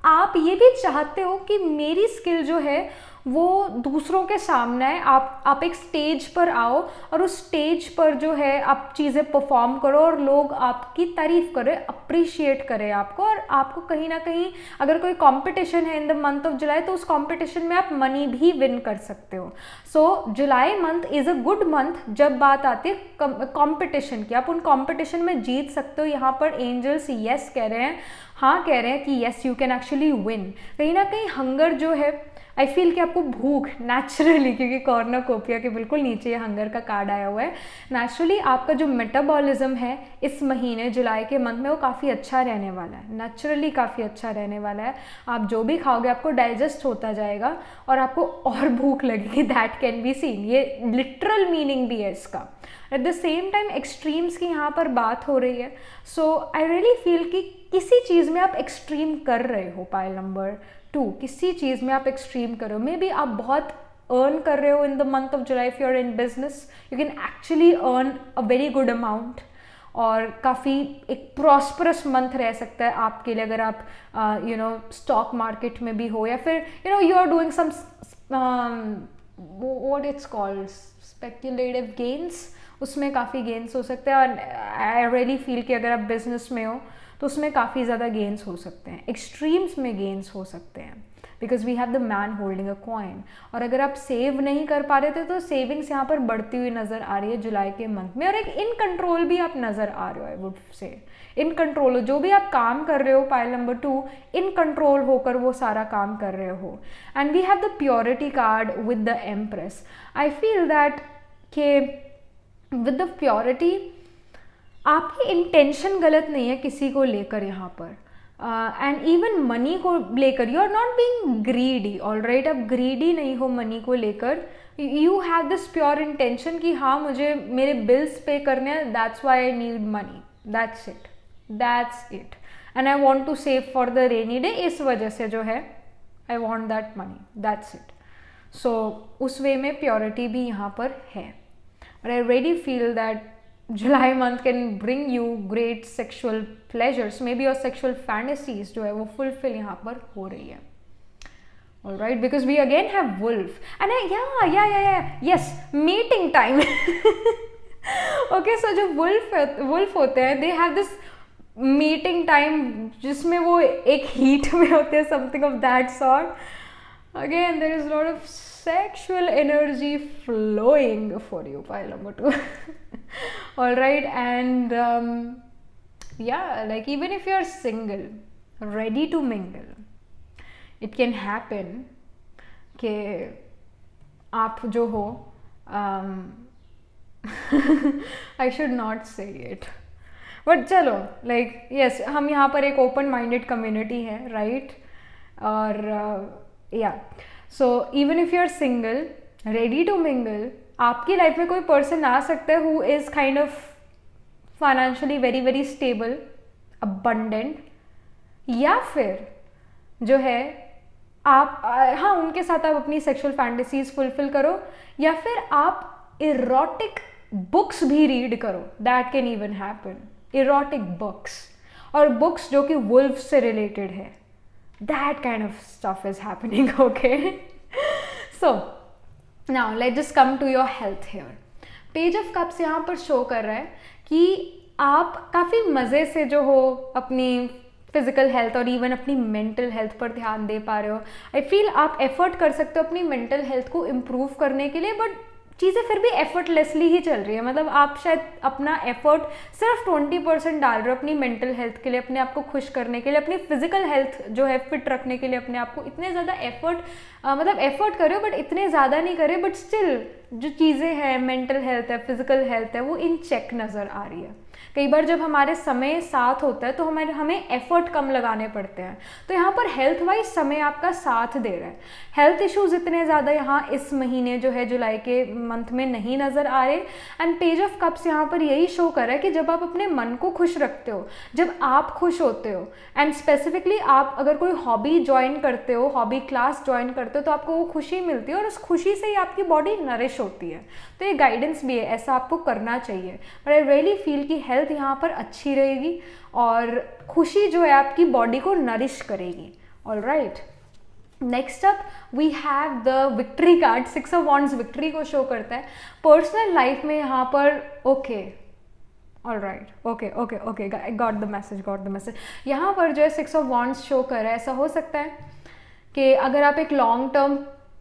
आप ये भी चाहते हो कि मेरी स्किल जो है वो दूसरों के सामने है. आप एक स्टेज पर आओ और उस स्टेज पर जो है आप चीज़ें परफॉर्म करो और लोग आपकी तारीफ करें, अप्रिशिएट करें आपको. और आपको कहीं ना कहीं अगर कोई कंपटीशन है इन द मंथ ऑफ जुलाई, तो उस कंपटीशन में आप मनी भी विन कर सकते हो. So July month is a good month जब बात आती है कंपटीशन की. आप उन कंपटीशन में जीत सकते हो. यहाँ पर एंजल्स यस कह रहे हैं, हाँ कह रहे हैं कि yes you can actually win. कहीं ना कहीं हंगर जो है, आई फील कि आपको भूख नेचुरली, क्योंकि कॉर्नोकोपिया के बिल्कुल नीचे हंगर का कार्ड आया हुआ है, नेचुरली आपका जो मेटाबॉलिज्म है इस महीने जुलाई के मंथ में वो काफ़ी अच्छा रहने वाला है. नेचुरली काफ़ी अच्छा रहने वाला है. आप जो भी खाओगे आपको डाइजेस्ट होता जाएगा और आपको और भूख लगेगी, दैट कैन बी सीन. ये लिटरल मीनिंग भी है इसका. Eight the same time extremes की यहाँ पर बात हो रही है. सो आई रियली फील कि किसी चीज़ में आप एक्सट्रीम कर रहे हो. पाइल नंबर 2, किसी चीज़ में आप एक्सट्रीम कर रहे हो. मे बी आप बहुत अर्न कर रहे हो in the month of July. If you are in business you can actually earn a very good amount, और काफ़ी एक प्रॉस्परस मंथ रह सकता है आपके लिए अगर आप स्टॉक मार्केट में भी हो, या फिर you are doing some what it's called speculative gains, उसमें काफ़ी गेन्स हो सकते हैं. और आई रियली फील कि अगर आप बिजनेस में हो तो उसमें काफ़ी ज़्यादा गेन्स हो सकते हैं. एक्सट्रीम्स में गेन्स हो सकते हैं. Because we have the man holding a coin. और अगर आप सेव नहीं कर पा रहे थे तो सेविंग्स यहाँ पर बढ़ती हुई नज़र आ रही है जुलाई के मंथ में, और एक इन कंट्रोल भी आप नज़र आ रहे हो, I would say in control हो, जो भी आप काम कर रहे हो पाइल नंबर 2, इन कंट्रोल होकर वो सारा काम कर रहे हो। And we have the purity card with the empress. I feel that के विद द प्योरिटी आपकी इंटेंशन गलत नहीं है किसी को लेकर यहाँ पर, एंड इवन मनी को लेकर you are not being greedy, all right, आप ग्रीडी नहीं हो मनी को लेकर, you have this pure intention कि हाँ मुझे मेरे बिल्स पे करने हैं, that's why I need money, that's it, and I want to save for the rainy day, इस वजह से जो है I want that money, that's it. So उस वे में प्योरिटी भी यहाँ पर है, but I really feel that July month can bring you great sexual pleasures, maybe your sexual fantasies जो है वो fulfill यहाँ पर हो रही है, all right, because we again have wolf and yes, mating time okay, so जो wolf होते हैं they have this mating time जिसमें वो एक heat में होते हैं, something of that sort. Again there is a lot of sexual energy flowing for you, pile number 2 all right, and yeah, like even if you're single, ready to mingle, it can happen कि आप जो हो I should not say it, but चलो, like yes, हम यहाँ पर एक open minded community है, right, और yeah, so even if you're single, ready to mingle, आपकी लाइफ में कोई पर्सन आ सकता है who is kind of financially very very stable, abundant, या फिर जो है आप हाँ उनके साथ आप अपनी सेक्सुअल फैंटेसीज फुलफिल करो, या फिर आप इरोटिक बुक्स भी रीड करो, that can even happen, erotic books, और बुक्स जो कि वुल्फ से रिलेटेड है, that kind of stuff is happening, okay. So Now let's just come to your health here. Page of Cups यहाँ पर show कर रहा है कि आप काफ़ी मज़े से जो हो अपनी फिजिकल हेल्थ और इवन अपनी मेंटल हेल्थ पर ध्यान दे पा रहे हो। आई फील आप एफर्ट कर सकते हो अपनी मेंटल हेल्थ को इम्प्रूव करने के लिए, बट चीज़ें फिर भी एफर्टलेसली ही चल रही है, मतलब आप शायद अपना एफर्ट सिर्फ 20% डाल रहे हो अपनी मेंटल हेल्थ के लिए, अपने आप को खुश करने के लिए, अपनी फिजिकल हेल्थ जो है फिट रखने के लिए अपने आप को इतने ज़्यादा मतलब एफर्ट करे हो, बट इतने ज़्यादा नहीं करे, बट स्टिल जो चीज़ें हैं, मेंटल हेल्थ है, फिजिकल हेल्थ है, वो इन चेक नज़र आ रही है। कई बार जब हमारे समय साथ होता है तो हमें एफर्ट कम लगाने पड़ते हैं, तो यहाँ पर हेल्थ वाइज समय आपका साथ दे रहा है। हेल्थ इश्यूज इतने ज़्यादा यहाँ इस महीने जो है जुलाई के मंथ में नहीं नज़र आ रहे, एंड पेज ऑफ कप्स यहाँ पर यही शो कर रहा है कि जब आप अपने मन को खुश रखते हो, जब आप खुश होते हो, एंड स्पेसिफिकली आप अगर कोई हॉबी ज्वाइन करते हो, हॉबी क्लास ज्वाइन करते हो, तो आपको वो खुशी मिलती है और उस खुशी से ही आपकी बॉडी नरिश होती है। तो ये गाइडेंस भी है, ऐसा आपको करना चाहिए। बट आई रियली फील कि हेल्थ यहाँ पर अच्छी रहेगी और खुशी जो है आपकी बॉडी को नरिश करेगी। All right, next up we have the victory card. 6 of wands victory को शो करता है पर्सनल लाइफ में यहाँ पर। Okay, all right, okay, got the message. यहाँ पर जो है 6 ऑफ वॉन्ड्स शो कर रहा है। ऐसा हो सकता है कि अगर आप एक लॉन्ग टर्म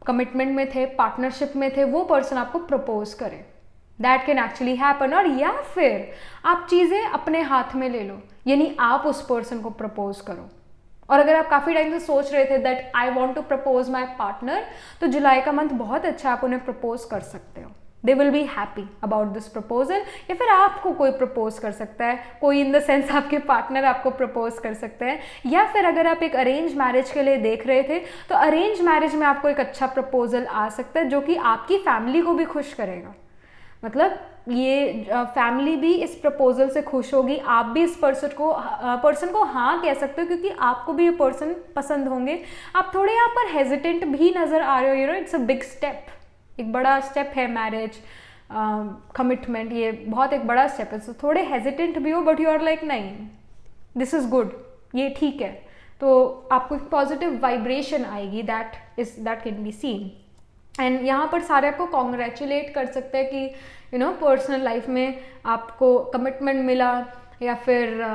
कमिटमेंट में थे, पार्टनरशिप में थे, वो पर्सन आपको प्रपोज करे, दैट कैन एक्चुअली हैपन। और या फिर आप चीज़ें अपने हाथ में ले लो, यानी आप उस पर्सन को प्रपोज करो। और अगर आप काफ़ी टाइम से सोच रहे थे that I want to propose my partner, तो जुलाई का मंथ बहुत अच्छा, आप उन्हें प्रपोज कर सकते हो। They will be happy about this proposal. या फिर आपको कोई प्रपोज कर सकता है, कोई इन द सेंस आपके पार्टनर आपको प्रपोज कर सकते हैं। या फिर अगर आप एक अरेंज मैरिज के लिए देख रहे थे, तो अरेंज मैरिज में आपको एक अच्छा प्रपोजल आ सकता है जो कि आपकी फैमिली को भी खुश करेगा। मतलब ये फैमिली भी इस प्रपोजल से खुश होगी, आप भी इस पर्सन को हाँ कह सकते हो, क्योंकि आपको भी ये पर्सन पसंद होंगे। आप थोड़े यहाँ पर हेजिटेंट भी नज़र आ रहे हो, you know it's a big step, एक बड़ा स्टेप है मैरिज, कमिटमेंट, ये बहुत एक बड़ा स्टेप है। तो थोड़े हेजिटेंट भी हो, बट यू आर लाइक नहीं, दिस इज़ गुड, ये ठीक है। तो आपको एक पॉजिटिव वाइब्रेशन आएगी, that can be seen. And यहाँ पर सारे आपको कॉन्ग्रेचुलेट कर सकते हैं कि यू नो पर्सनल लाइफ में आपको कमिटमेंट मिला, या फिर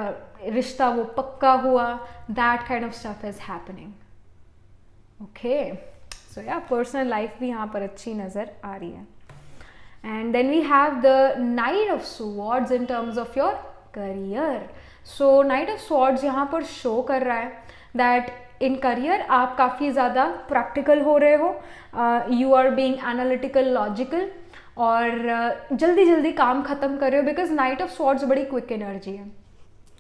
रिश्ता वो पक्का हुआ, that kind of stuff is happening. Okay, so या पर्सनल लाइफ भी यहाँ पर अच्छी नज़र आ रही है. And then we have the knight of swords in terms of your career. So knight of swords यहाँ पर शो कर रहा है दैट इन करियर आप काफ़ी ज़्यादा प्रैक्टिकल हो रहे हो, you are being analytical, logical, और जल्दी जल्दी काम ख़त्म कर रहे हो, बिकॉज नाइट ऑफ स्वॉर्ड्स बड़ी क्विक एनर्जी है.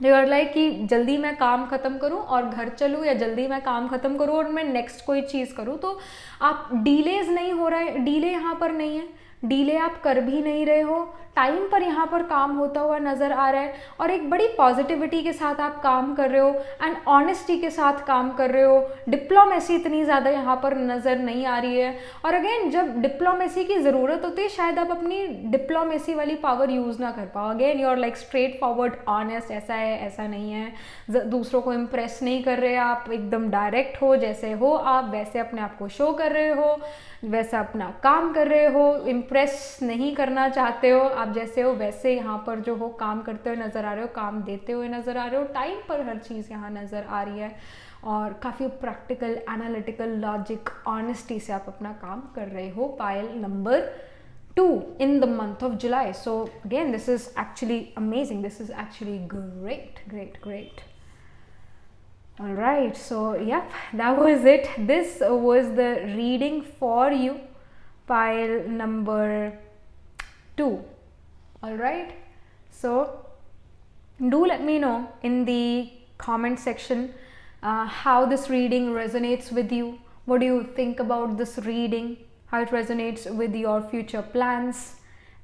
यू आर लाइक कि जल्दी मैं काम ख़त्म करूं और घर चलूं, या जल्दी मैं काम ख़त्म करूं और मैं नेक्स्ट कोई चीज़ करूं. तो आप डीलेज नहीं हो रहा है, डीले यहाँ पर नहीं है, डीले आप कर भी नहीं रहे हो, टाइम पर यहाँ पर काम होता हुआ नज़र आ रहा है, और एक बड़ी पॉजिटिविटी के साथ आप काम कर रहे हो एंड ऑनेस्टी के साथ काम कर रहे हो. डिप्लोमेसी इतनी ज़्यादा यहाँ पर नज़र नहीं आ रही है, और अगेन जब डिप्लोमेसी की ज़रूरत होती है शायद आप अपनी डिप्लोमेसी वाली पावर यूज़ ना कर पाओ. Again you are like straightforward, honest, ऐसा है ऐसा नहीं है, दूसरों को इम्प्रेस नहीं कर रहे आप, एकदम डायरेक्ट हो, जैसे हो आप वैसे अपने आप को शो कर रहे हो, वैसा अपना काम कर रहे हो, इम्प्रेस नहीं करना चाहते हो, आप जैसे हो वैसे यहाँ पर जो हो काम करते हुए नज़र आ रहे हो, काम देते हुए नज़र आ रहे हो, टाइम पर हर चीज़ यहाँ नज़र आ रही है, और काफ़ी प्रैक्टिकल, एनालिटिकल, लॉजिक, ऑनेस्टी से आप अपना काम कर रहे हो. Pile number 2 in the month of July. So again, this is actually amazing, this is actually great. All right, so yep, that was it. This was the reading for you, pile number 2. All right, so do let me know in the comment section how this reading resonates with you. What do you think about this reading, how it resonates with your future plans?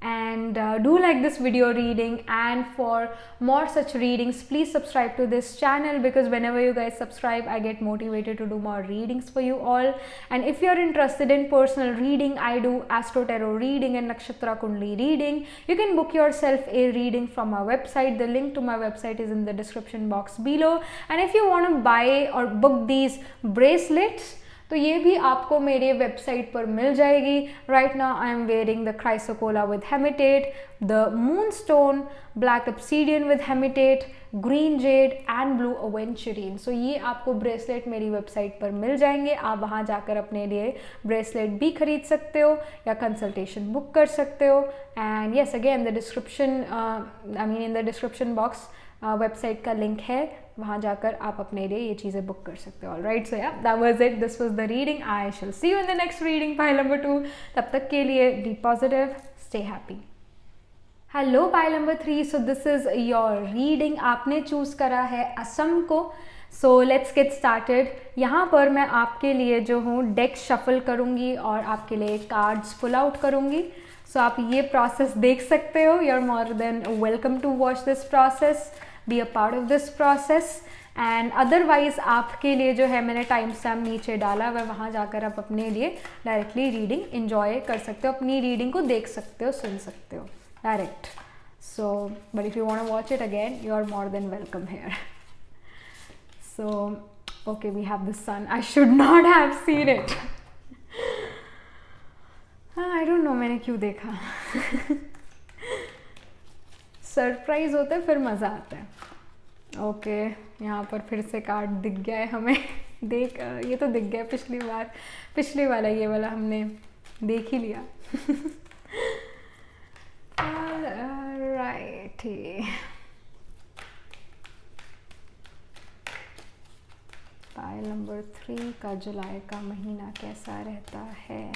And do like this video reading, and for more such readings please subscribe to this channel, because whenever you guys subscribe I get motivated to do more readings for you all. And if you're interested in personal reading, I do astro tarot reading and nakshatra kundli reading. You can book yourself a reading from our website. The link to my website is in the description box below. And if you want to buy or book these bracelets, तो ये भी आपको मेरे website पर मिल जाएगी. Right now I am wearing the chrysocolla with hematite, the moon stone, black obsidian with hematite, green jade and blue aventurine. सो ये आपको ब्रेसलेट मेरी वेबसाइट पर मिल जाएंगे. आप वहाँ जाकर अपने लिए ब्रेसलेट भी खरीद सकते हो या कंसल्टेशन बुक कर सकते हो. And yes, again the description, in the description box website का लिंक है, वहाँ जाकर आप अपने लिए ये चीज़ें बुक कर सकते हो. ऑलराइट, सो या that was it, this was the reading. I shall see you in the next reading, pile number 2. तब तक के लिए be positive, stay happy. Hello pile number 3, so this is your reading. आपने choose करा है असम को. So let's get started. यहाँ पर मैं आपके लिए जो हूँ डेक शफल करूँगी और आपके लिए कार्ड्स पुल आउट करूँगी. सो आप ये प्रोसेस देख सकते हो. You are more than welcome to watch this process, be a part of this process. And otherwise आपके लिए जो है मैंने टाइम स्टैम्प नीचे डाला हुआ, वहाँ जाकर आप अपने लिए डायरेक्टली रीडिंग इन्जॉय कर सकते हो, अपनी रीडिंग को देख सकते हो, सुन सकते हो direct. So but if you want to watch it again, you are more than welcome here. So okay, we have the sun. I should not have seen it. I don't know मैंने क्यों देखा. Surprise होता है फिर मज़ा आता है. Okay, यहाँ पर फिर से कार्ड दिख गया है हमें. ये तो दिख गया पिछली वाला ये वाला हमने देख ही लिया. राइट, पाइल नंबर 3 का जुलाई का महीना कैसा रहता है.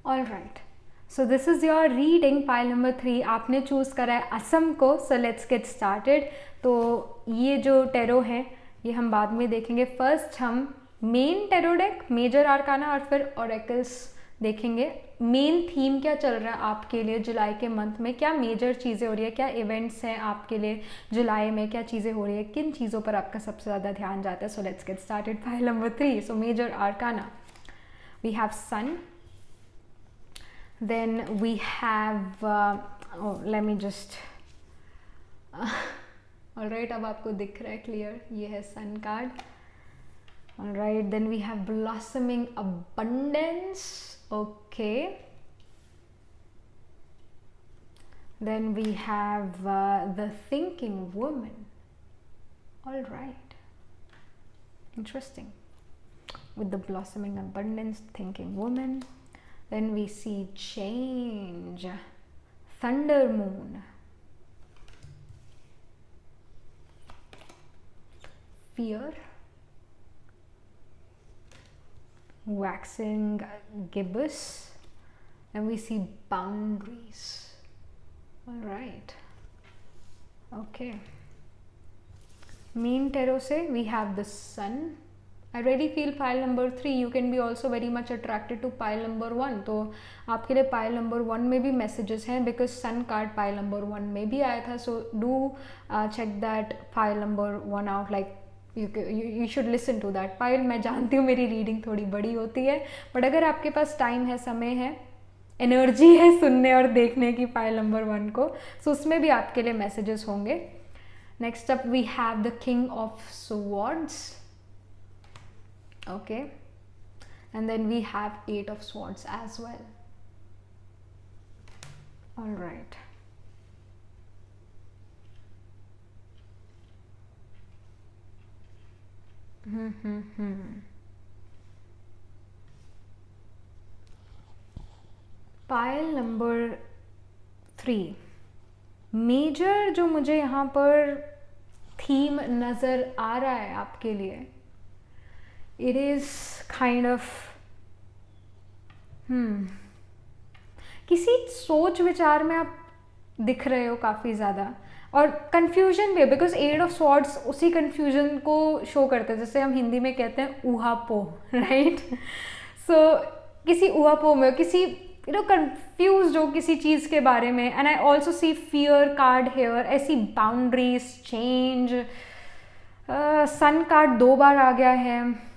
All right, so this is your reading pile number 3. आपने चूज़ करा है असम को. So let's get started. तो ये जो टेरो है ये हम बाद में देखेंगे. फर्स्ट हम main tarot deck, major arcana और फिर ऑरेकल्स देखेंगे. मेन थीम क्या चल रहा है आपके लिए जुलाई के मंथ में, क्या मेजर चीज़ें हो रही है, क्या इवेंट्स हैं आपके लिए जुलाई में, क्या चीज़ें हो रही है, किन चीज़ों पर आपका सबसे ज़्यादा ध्यान जाता है. So let's get started. Pile number 3. So major arcana, we have sun. Then we have let me just alright, अब आपको दिख रहा है क्लियर, ये है sun card. Alright, then we have blossoming abundance. Okay, then we have the thinking woman. Alright, interesting. With the blossoming abundance, thinking woman. Then we see change, thunder moon, fear, waxing gibbous, and we see boundaries. All right. Okay. Main tarot se we have the sun. I really feel pile number 3 you can be also very much attracted to pile number 1. तो आपके लिए pile number 1 में भी messages हैं because sun card pile number 1 में भी आया था. So do check that pile number 1 out. Like you should listen to that pile. मैं जानती हूँ मेरी reading थोड़ी बड़ी होती है, but अगर आपके पास time है, समय है, एनर्जी है सुनने और देखने की pile number 1 को, so उसमें भी आपके लिए messages होंगे. Next up we have the king of swords. Okay, and then we have 8 of swords as well. All right. Pile number 3. Major जो मुझे यहाँ पर थीम नज़र आ रहा है आपके लिए, it is kind of किसी सोच विचार में आप दिख रहे हो काफ़ी ज़्यादा, और कन्फ्यूजन भी है बिकॉज 8 ऑफ स्वॉर्ड्स उसी कन्फ्यूजन को शो करते हैं, जैसे हम हिंदी में कहते हैं ऊहापो, राइट. सो किसी ऊहापो में, किसी कंफ्यूज हो किसी चीज़ के बारे में. And I also see fear card here, ऐसी बाउंड्रीज, चेंज. सन कार्ड 2 बार आ गया है.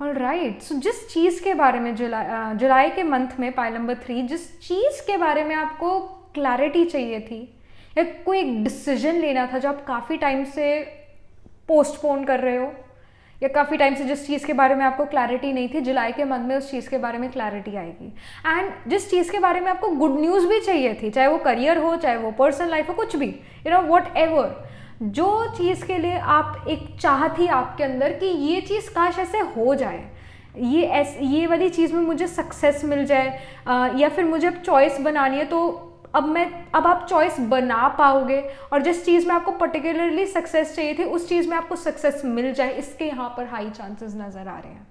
ऑलराइट, सो जिस चीज़ के बारे में जुलाई के मंथ में पाइल नंबर 3 जिस चीज़ के बारे में आपको क्लैरिटी चाहिए थी या कोई एक डिसीजन लेना था जो आप काफ़ी टाइम से पोस्टपोन कर रहे हो, या काफ़ी टाइम से जिस चीज़ के बारे में आपको क्लैरिटी नहीं थी, जुलाई के मंथ में उस चीज़ के बारे में क्लैरिटी आएगी. एंड जिस चीज़ के बारे में आपको गुड न्यूज़ भी चाहिए थी, चाहे वो करियर हो, चाहे वो पर्सनल लाइफ हो, कुछ भी, वॉट एवर, जो चीज़ के लिए आप एक चाह थी आपके अंदर कि ये चीज़ काश ऐसे हो जाए, ये वाली चीज़ में मुझे सक्सेस मिल जाए, या फिर मुझे अब चॉइस बनानी है, तो अब आप चॉइस बना पाओगे, और जिस चीज़ में आपको पर्टिकुलरली सक्सेस चाहिए थी उस चीज़ में आपको सक्सेस मिल जाए, इसके यहाँ पर हाई चांसेस नज़र आ रहे हैं.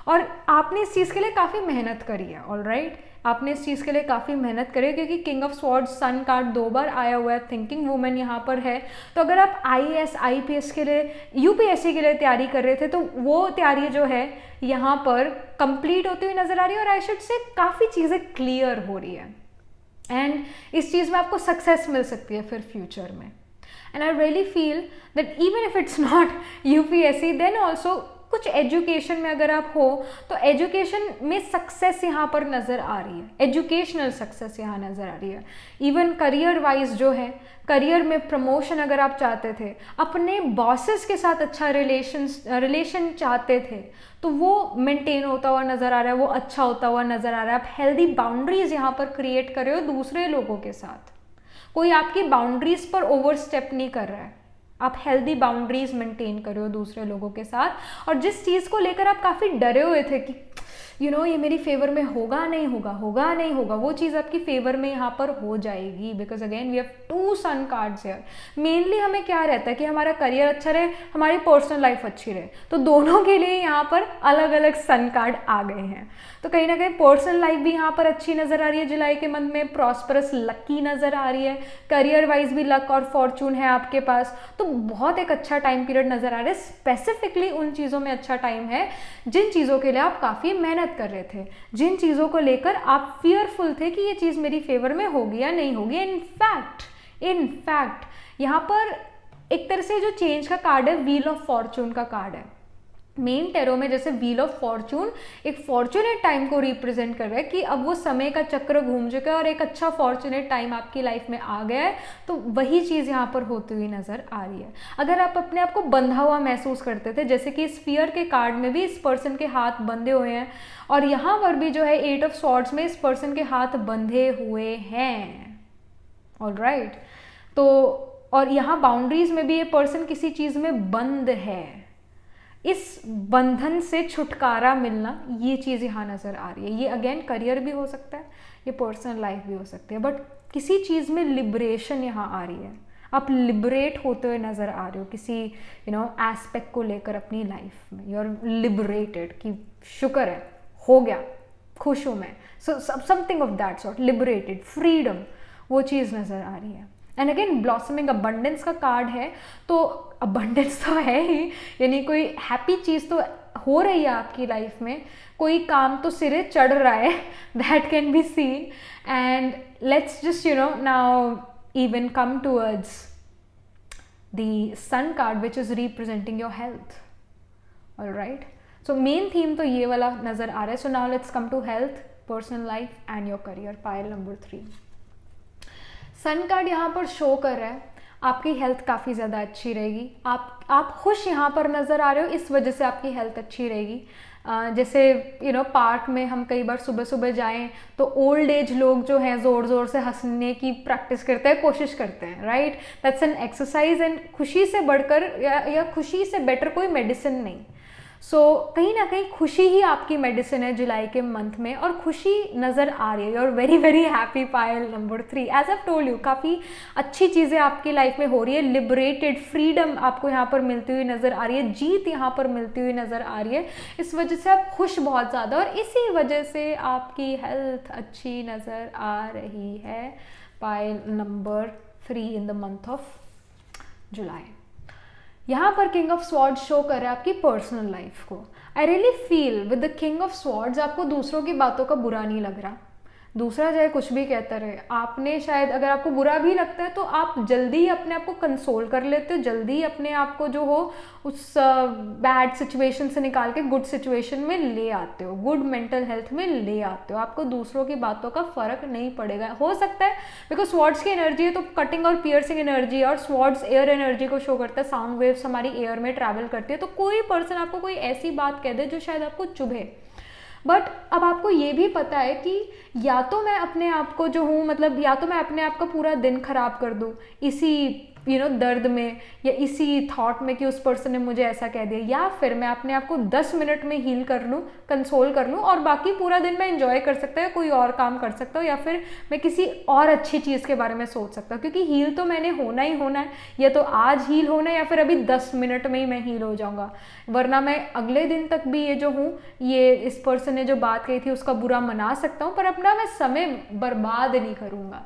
और आपने इस चीज़ के लिए काफ़ी मेहनत करी है. ऑलराइट, आपने इस चीज़ के लिए काफ़ी मेहनत करी है, क्योंकि king of swords sun card 2 बार आया हुआ है, थिंकिंग वुमेन यहाँ पर है. तो अगर आप IAS IPS के लिए, UPSC के लिए तैयारी कर रहे थे, तो वो तैयारी जो है यहाँ पर कंप्लीट होती हुई नज़र आ रही है, और आई शुड से काफ़ी चीज़ें क्लियर हो रही है, एंड इस चीज़ में आपको सक्सेस मिल सकती है फिर फ्यूचर में. And I really feel that even if it's not UPSC, then also कुछ एजुकेशन में अगर आप हो तो एजुकेशन में सक्सेस यहाँ पर नज़र आ रही है, एजुकेशनल सक्सेस यहाँ नज़र आ रही है. इवन करियर वाइज जो है, करियर में प्रमोशन अगर आप चाहते थे, अपने बॉसेस के साथ अच्छा रिलेशन चाहते थे, तो वो मेंटेन होता हुआ नज़र आ रहा है, वो अच्छा होता हुआ नज़र आ रहा है. आप हेल्दी बाउंड्रीज यहाँ पर क्रिएट कर रहे हो दूसरे लोगों के साथ, कोई आपकी बाउंड्रीज पर ओवर स्टेप नहीं कर रहा है, आप हेल्दी बाउंड्रीज मेंटेन कर रहे हो दूसरे लोगों के साथ. और जिस चीज़ को लेकर आप काफ़ी डरे हुए थे कि ये मेरी फेवर में होगा नहीं होगा, होगा नहीं होगा, वो चीज़ आपकी फेवर में यहाँ पर हो जाएगी, because again we have 2 sun cards here. Mainly हमें क्या रहता है कि हमारा करियर अच्छा रहे, हमारी पर्सनल लाइफ अच्छी रहे, तो दोनों के लिए यहाँ पर अलग अलग सन कार्ड आ गए हैं। तो कहीं ना कहीं पर्सनल लाइफ भी यहाँ पर अच्छी नज़र आ रही है जुलाई के मंथ में, प्रॉस्परस लकी नज़र आ रही है, करियर वाइज भी लक और फॉर्चून है आपके पास, तो बहुत एक अच्छा टाइम पीरियड नज़र आ रहा है। स्पेसिफिकली उन चीज़ों में अच्छा टाइम है जिन चीज़ों के लिए आप काफ़ी मेहनत कर रहे थे, जिन चीज़ों को लेकर आप फियरफुल थे कि ये चीज़ मेरी फेवर में होगी या नहीं होगी। इनफैक्ट यहाँ पर एक तरह से जो चेंज का कार्ड है, व्हील ऑफ फॉर्चून का कार्ड है। मेन टेरो में जैसे व्हील ऑफ फॉर्चून एक फॉर्चुनेट टाइम को रिप्रेजेंट कर रहा है कि अब वो समय का चक्र घूम चुका है और एक अच्छा फॉर्चुनेट टाइम आपकी लाइफ में आ गया है, तो वही चीज़ यहाँ पर होती हुई नज़र आ रही है। अगर आप अपने आप को बंधा हुआ महसूस करते थे, जैसे कि इस फियर के कार्ड में भी इस पर्सन के हाथ बंधे हुए हैं, और यहाँ पर भी जो है 8 ऑफ स्वॉर्ड्स में इस पर्सन के हाथ बंधे हुए हैं, ऑलराइट। तो और यहाँ बाउंड्रीज में भी ये पर्सन किसी चीज़ में बंद है, इस बंधन से छुटकारा मिलना, ये चीज़ यहाँ नज़र आ रही है। ये अगेन करियर भी हो सकता है, ये पर्सनल लाइफ भी हो सकती है, बट किसी चीज़ में लिबरेशन यहाँ आ रही है, आप लिबरेट होते हुए नज़र आ रहे हो किसी एस्पेक्ट को लेकर अपनी लाइफ में। यू आर लिबरेटेड कि शुक्र है, हो गया, खुश हूँ मैं, so something of that sort, liberated, freedom, वो चीज़ नज़र आ रही है। एंड अगेन ब्लॉसमिंग, अबंडेंस का कार्ड है, तो अबंडेंस तो है ही, यानी कोई हैप्पी चीज़ तो हो रही है आपकी लाइफ में, कोई काम तो सिरे चढ़ रहा है, that can be seen. And let's just now even come towards the sun card which is representing your health. All right, so main theme तो ये वाला नज़र आ रहा है। So now let's come to health, personal life and your career, pile number 3. Sun card यहाँ पर show कर रहा है आपकी हेल्थ काफ़ी ज़्यादा अच्छी रहेगी, आप खुश यहाँ पर नज़र आ रहे हो, इस वजह से आपकी हेल्थ अच्छी रहेगी। जैसे पार्क में हम कई बार सुबह सुबह जाएं तो ओल्ड एज लोग जो हैं ज़ोर ज़ोर से हंसने की प्रैक्टिस करते हैं, कोशिश करते हैं, right, that's an exercise. And खुशी से बढ़कर या खुशी से बेटर कोई मेडिसिन नहीं। सो कहीं ना कहीं खुशी ही आपकी मेडिसिन है जुलाई के मंथ में, और खुशी नज़र आ रही है। You are very very happy, pile number 3, as I told you, काफ़ी अच्छी चीज़ें आपकी लाइफ में हो रही है, लिबरेटेड, फ्रीडम आपको यहाँ पर मिलती हुई नज़र आ रही है, जीत यहाँ पर मिलती हुई नज़र आ रही है, इस वजह से आप खुश बहुत ज़्यादा, और इसी वजह से आपकी हेल्थ अच्छी नज़र आ रही है। पायल number 3 in the month of जुलाई। यहाँ पर किंग ऑफ स्वॉर्ड्स शो कर रहा है आपकी पर्सनल लाइफ को। आई really feel with the king of swords आपको दूसरों की बातों का बुरा नहीं लग रहा, दूसरा चाहे कुछ भी कहता रहे, आपने शायद अगर आपको बुरा भी लगता है तो आप जल्दी ही अपने आप को कंसोल कर लेते हो, जल्दी ही अपने आप को जो हो उस बैड सिचुएशन से निकाल के गुड सिचुएशन में ले आते हो, गुड मेंटल हेल्थ में ले आते हो। आपको दूसरों की बातों का फर्क नहीं पड़ेगा, हो सकता है बिकॉज स्वॉर्ड्स की एनर्जी है तो कटिंग और पियर्सिंग एनर्जी, और स्वॉर्ड्स एयर एनर्जी को शो करता है, साउंड वेव्स हमारी एयर में ट्रैवल करती है, तो कोई पर्सन आपको कोई ऐसी बात कह दे जो शायद आपको चुभे, बट अब आपको ये भी पता है कि या तो मैं अपने आप को जो हूँ, मतलब या तो मैं अपने आप का पूरा दिन खराब कर दूँ इसी दर्द में या इसी थॉट में कि उस पर्सन ने मुझे ऐसा कह दिया, या फिर मैं अपने आप को 10 मिनट में हील कर लूँ, कंसोल कर लूँ, और बाकी पूरा दिन मैं एंजॉय कर सकता हूँ, कोई और काम कर सकता हूँ, या फिर मैं किसी और अच्छी चीज़ के बारे में सोच सकता हूँ, क्योंकि हील तो मैंने होना ही होना है, या तो आज हील होना है या फिर अभी 10 मिनट में ही मैं हील हो जाऊँगा, वरना मैं अगले दिन तक भी ये जो हूँ, ये इस पर्सन ने जो बात कही थी उसका बुरा मना सकता हूँ, पर अपना मैं समय बर्बाद नहीं करूँगा।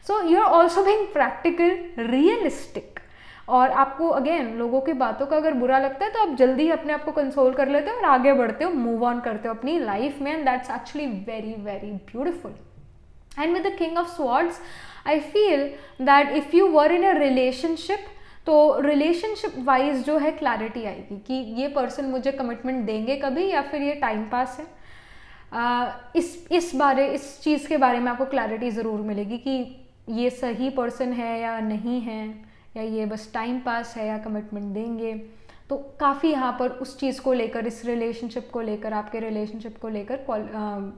So you are also being practical, realistic, और आपको अगेन लोगों की बातों का अगर बुरा लगता है तो आप जल्दी अपने आप को कंसोल कर लेते हो और आगे बढ़ते हो, मूव ऑन करते हो अपनी लाइफ में, and that's actually very very beautiful. And with the king of swords I feel that if you were in a relationship, तो रिलेशनशिप वाइज जो है क्लैरिटी आएगी कि ये पर्सन मुझे कमिटमेंट देंगे कभी या फिर ये टाइम पास है। इस चीज़ के बारे में आपको क्लैरिटी ज़रूर मिलेगी कि ये सही पर्सन है या नहीं है, या ये बस टाइम पास है या कमिटमेंट देंगे। तो काफ़ी यहाँ पर उस चीज़ को लेकर, इस रिलेशनशिप को लेकर, आपके रिलेशनशिप को लेकर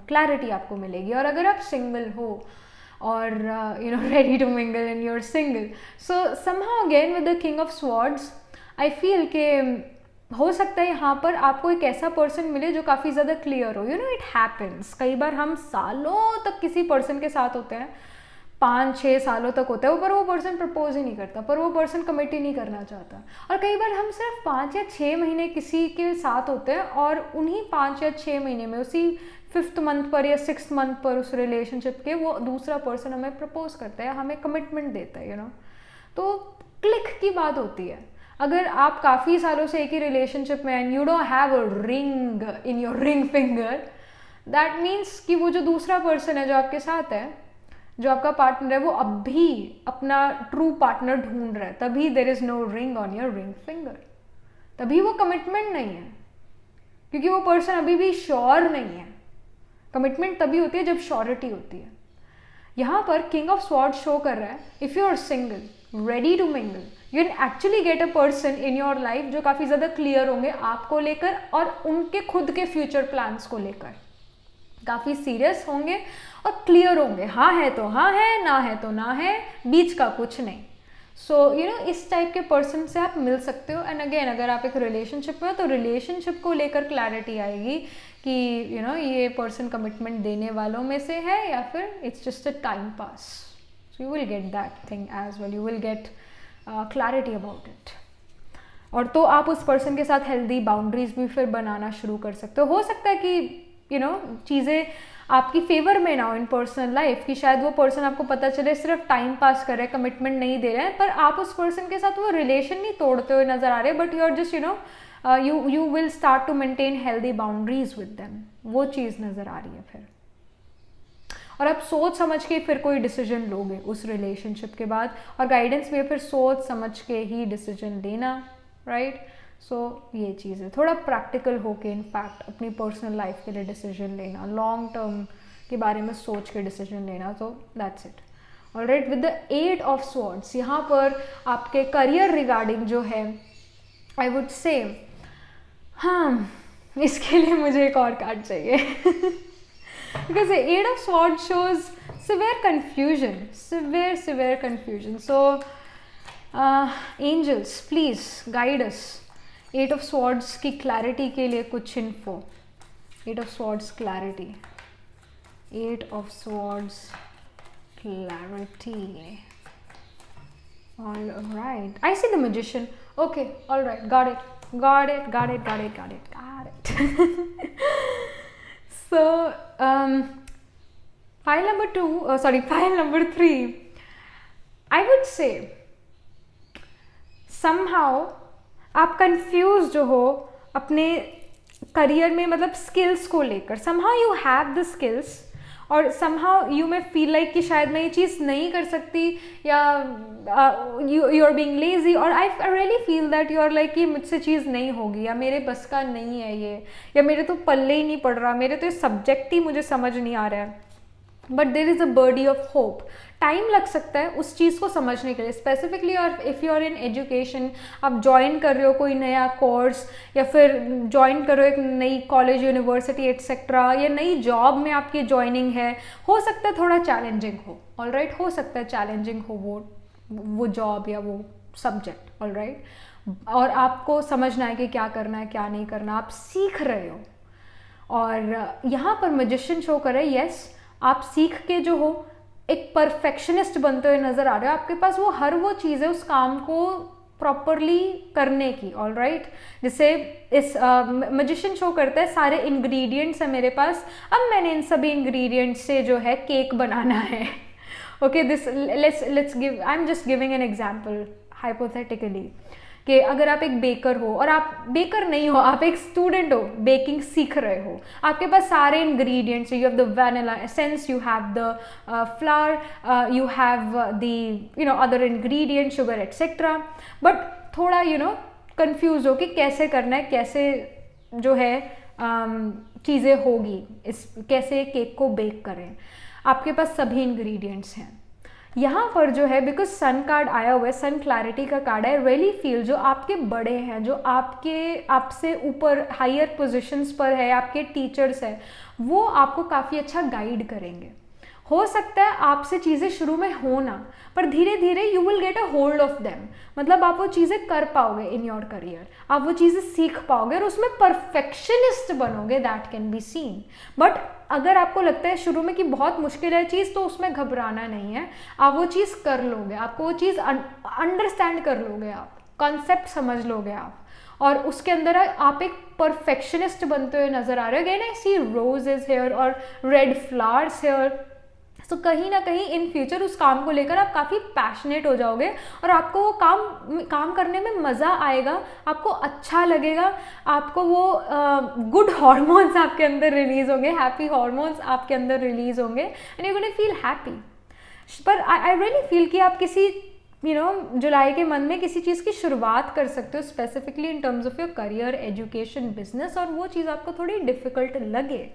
क्लैरिटी आपको मिलेगी। और अगर आप सिंगल हो और ready to mingle and you are single, so somehow again with the king of swords I feel के हो सकता है यहाँ पर आपको एक ऐसा पर्सन मिले जो काफ़ी ज़्यादा क्लियर हो, इट हैपन्स। कई बार हम सालों तक किसी पर्सन के साथ होते हैं, 5-6 सालों तक होता है, पर वो पर्सन प्रपोज ही नहीं करता, पर वो पर्सन कमिट ही नहीं करना चाहता। और कई बार हम सिर्फ 5 या 6 महीने किसी के साथ होते हैं और उन्हीं 5 या 6 महीने में, उसी 5th मंथ पर या 6th मंथ पर उस रिलेशनशिप के वो दूसरा पर्सन हमें प्रपोज करता है, हमें कमिटमेंट देता है, तो क्लिक की बात होती है। अगर आप काफ़ी सालों से एक ही रिलेशनशिप में and you don't have a ring in your ring finger, that means कि वो जो दूसरा पर्सन है जो आपके साथ है, जो आपका पार्टनर है, वो अब भी अपना ट्रू पार्टनर ढूंढ रहा है, तभी there is no ring on your ring finger, तभी वो कमिटमेंट नहीं है, क्योंकि वो पर्सन अभी भी श्योर नहीं है। कमिटमेंट तभी होती है जब श्योरिटी होती है। यहाँ पर किंग ऑफ स्वॉर्ड शो कर रहा है, if you are single ready to mingle, you can actually get a person in your life जो काफ़ी ज़्यादा क्लियर होंगे आपको लेकर और उनके खुद के फ्यूचर प्लान्स को लेकर, काफ़ी सीरियस होंगे और क्लियर होंगे। हाँ है तो हाँ है, ना है तो ना है, बीच का कुछ नहीं। सो इस टाइप के पर्सन से आप मिल सकते हो। एंड अगेन, अगर आप एक रिलेशनशिप में हो तो रिलेशनशिप को लेकर क्लैरिटी आएगी कि ये पर्सन कमिटमेंट देने वालों में से है या फिर it's just a time pass. So you will get that thing as well, you will get clarity about it. और तो आप उस पर्सन के साथ हेल्दी बाउंड्रीज भी फिर बनाना शुरू कर सकते हो सकता है कि चीज़ें आपकी फेवर में ना हो इन पर्सनल लाइफ, कि शायद वो पर्सन आपको पता चले सिर्फ टाइम पास कर रहे हैं, कमिटमेंट नहीं दे रहे हैं, पर आप उस पर्सन के साथ वो रिलेशन नहीं तोड़ते हुए नजर आ रहे, but you are just you will start to maintain healthy boundaries with them, वो चीज़ नज़र आ रही है फिर। और आप सोच समझ के फिर कोई डिसीजन लोगे उस रिलेशनशिप के बाद, और गाइडेंस भी है फिर सोच समझ के ही डिसीजन लेना, राइट। सो ये चीज़ है, थोड़ा प्रैक्टिकल होके इनफैक्ट अपनी पर्सनल लाइफ के लिए डिसीजन लेना, लॉन्ग टर्म के बारे में सोच के डिसीजन लेना, तो that's it. Alright, with the 8 of swords यहाँ पर आपके करियर रिगार्डिंग जो है, आई वुड से, हाँ इसके लिए मुझे एक और कार्ड चाहिए because the 8 of swords shows severe confusion. So angels please guide us 8 of swords की clarity के लिए कुछ info। 8 of swords clarity, 8 of swords clarity। all right, I see the magician, okay, all right, got it So file number 3, I would say somehow आप confuse जो हो अपने career में, मतलब स्किल्स को लेकर। somehow you have the skills और somehow you may feel like कि शायद मैं ये चीज़ नहीं कर सकती, या you are being lazy, और I really feel that you are like कि मुझसे चीज़ नहीं होगी, या मेरे बस का नहीं है ये, या मेरे तो पल्ले ही नहीं पड़ रहा, मेरे तो ये सब्जेक्ट ही मुझे समझ नहीं आ रहा है। But there is a birdie of hope. Time लग सकता है उस चीज़ को समझने के लिए, स्पेसिफिकली। और if you are in education, आप ज्वाइन कर रहे हो कोई नया कोर्स, या फिर ज्वाइन कर रहे हो एक नई कॉलेज, यूनिवर्सिटी एटसेट्रा, या नई जॉब में आपकी ज्वाइनिंग है, हो सकता है थोड़ा चैलेंजिंग हो, ऑलराइट, हो सकता है चैलेंजिंग हो वो जॉब या वो सब्जेक्ट, ऑलराइट। और आपको समझना है कि क्या करना है क्या नहीं करना, आप सीख रहे हो। और यहाँ पर मैजिशियन शो करे, यस आप सीख के जो हो एक परफेक्शनिस्ट बनते हुए नजर आ रहे हो, आपके पास वो हर वो चीज़ है उस काम को प्रॉपरली करने की, ऑलराइट। जैसे इस मैजिशियन शो करता है सारे इंग्रेडिएंट्स है मेरे पास, अब मैंने इन सभी इंग्रेडिएंट्स से जो है केक बनाना है। Okay, this let's give, I am just giving an example hypothetically, कि अगर आप एक बेकर हो, और आप बेकर नहीं हो, आप एक स्टूडेंट हो, बेकिंग सीख रहे हो, आपके पास सारे ingredients, you have the vanilla essence, you have the flower, you have the other ingredient, sugar etcetera, but थोड़ा कंफ्यूज हो कि कैसे करना है, कैसे जो है चीज़ें होगी, इस कैसे केक को बेक करें। आपके पास सभी इंग्रेडिएंट्स हैं। यहाँ पर जो है, बिकॉज सन कार्ड आया हुआ है, सन क्लैरिटी का कार्ड है, रियली फील जो आपके बड़े हैं, जो आपसे ऊपर हायर पोजीशंस पर है, आपके टीचर्स हैं, वो आपको काफ़ी अच्छा गाइड करेंगे। हो सकता है आपसे चीज़ें शुरू में हो ना, पर धीरे धीरे you will get a hold of them, मतलब आप वो चीज़ें कर पाओगे इन योर करियर, आप वो चीज़ें सीख पाओगे और उसमें परफेक्शनिस्ट बनोगे, that can be seen. But अगर आपको लगता है शुरू में कि बहुत मुश्किल है चीज़, तो उसमें घबराना नहीं है, आप वो चीज़ कर लोगे, आपको वो चीज़ अंडरस्टैंड कर लोगे, आप कॉन्सेप्ट समझ लोगे आप, और उसके अंदर आप एक परफेक्शनिस्ट बनते हुए नजर आ रहे हो। Again I see roses here और रेड फ्लावर्स हेयर, तो कहीं ना कहीं इन फ्यूचर उस काम को लेकर आप काफ़ी पैशनेट हो जाओगे और आपको वो काम करने में मज़ा आएगा, आपको अच्छा लगेगा, आपको वो गुड हार्मोन्स आपके अंदर रिलीज होंगे, हैप्पी हार्मोन्स आपके अंदर रिलीज होंगे and you gonna feel happy. पर आई रियली फील कि आप किसी जुलाई के मंथ में किसी चीज़ की शुरुआत कर सकते हो specifically in terms of your career, education, business, और वो चीज़ आपको थोड़ी डिफ़िकल्ट लगे,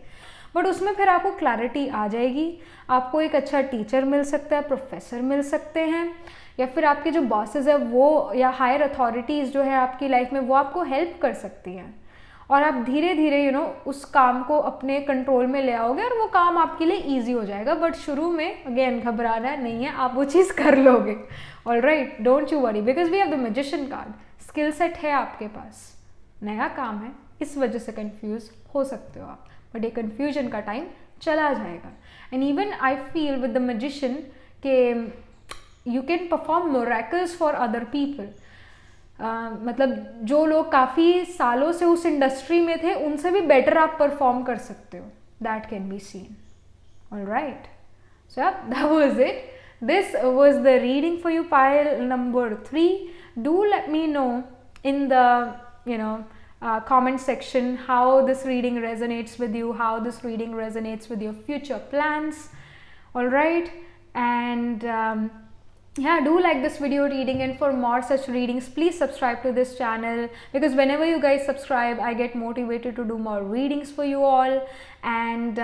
बट उसमें फिर आपको क्लैरिटी आ जाएगी, आपको एक अच्छा टीचर मिल सकता है, प्रोफेसर मिल सकते हैं, या फिर आपके जो बॉसेस है वो या हायर अथॉरिटीज़ जो है आपकी लाइफ में वो आपको हेल्प कर सकती हैं, और आप धीरे धीरे उस काम को अपने कंट्रोल में ले आओगे और वो काम आपके लिए ईजी हो जाएगा। बट शुरू में अगेन घबराना नहीं है, आप वो चीज़ कर लोगे। Alright, don't you worry, because we have the magician card, skill set है आपके पास, नया काम है, इस वजह से कंफ्यूज हो सकते हो आप, बट ये कन्फ्यूजन का टाइम चला जाएगा। And even I feel with the magician के you can perform miracles for other people. मतलब जो लोग काफ़ी सालों से उस इंडस्ट्री में थे उनसे भी बेटर आप परफॉर्म कर सकते हो, that can be seen. Alright, so that was it, this was the reading for you, pile number 3. Do let me know in the comment section how this reading resonates with you, how this reading resonates with your future plans. All right, and yeah, do like this video reading, and for more such readings please subscribe to this channel, because whenever you guys subscribe I get motivated to do more readings for you all. And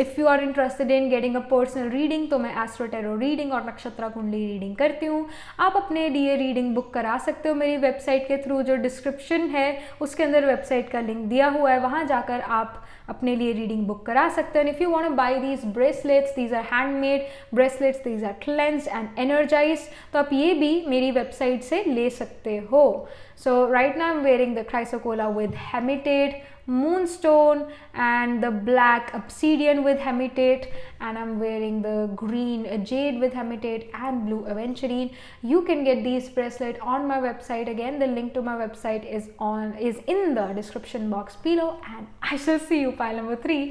if you are interested in getting a personal reading तो मैं astro tarot reading और नक्षत्र कुंडली reading करती हूँ। आप अपने लिए रीडिंग बुक करा सकते हो मेरी वेबसाइट के थ्रू, जो डिस्क्रिप्शन है उसके अंदर वेबसाइट का लिंक दिया हुआ है, वहाँ जाकर आप अपने लिए रीडिंग बुक करा सकते हो। And if you want to buy these bracelets, these are handmade bracelets, these are cleansed and energized, तो आप ये भी मेरी वेबसाइट से ले सकते हो। So right now I am wearing the chrysocolla with hematite, moonstone, and the black obsidian with hematite, and I'm wearing the green jade with hematite and blue aventurine. You can get these bracelet on my website. Again, the link to my website is in the description box below, and I shall see you pile number 3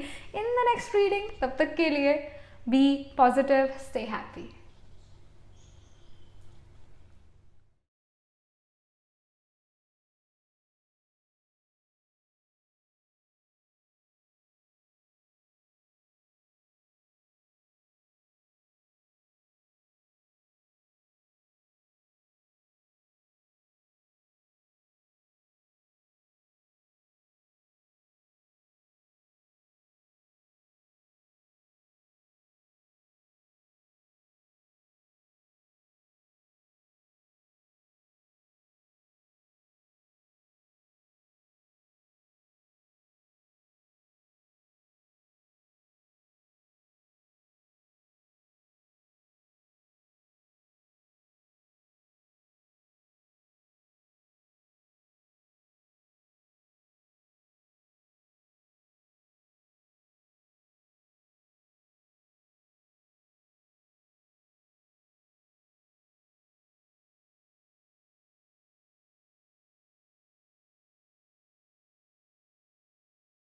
in the next reading. Tab tak ke liye be positive, stay happy.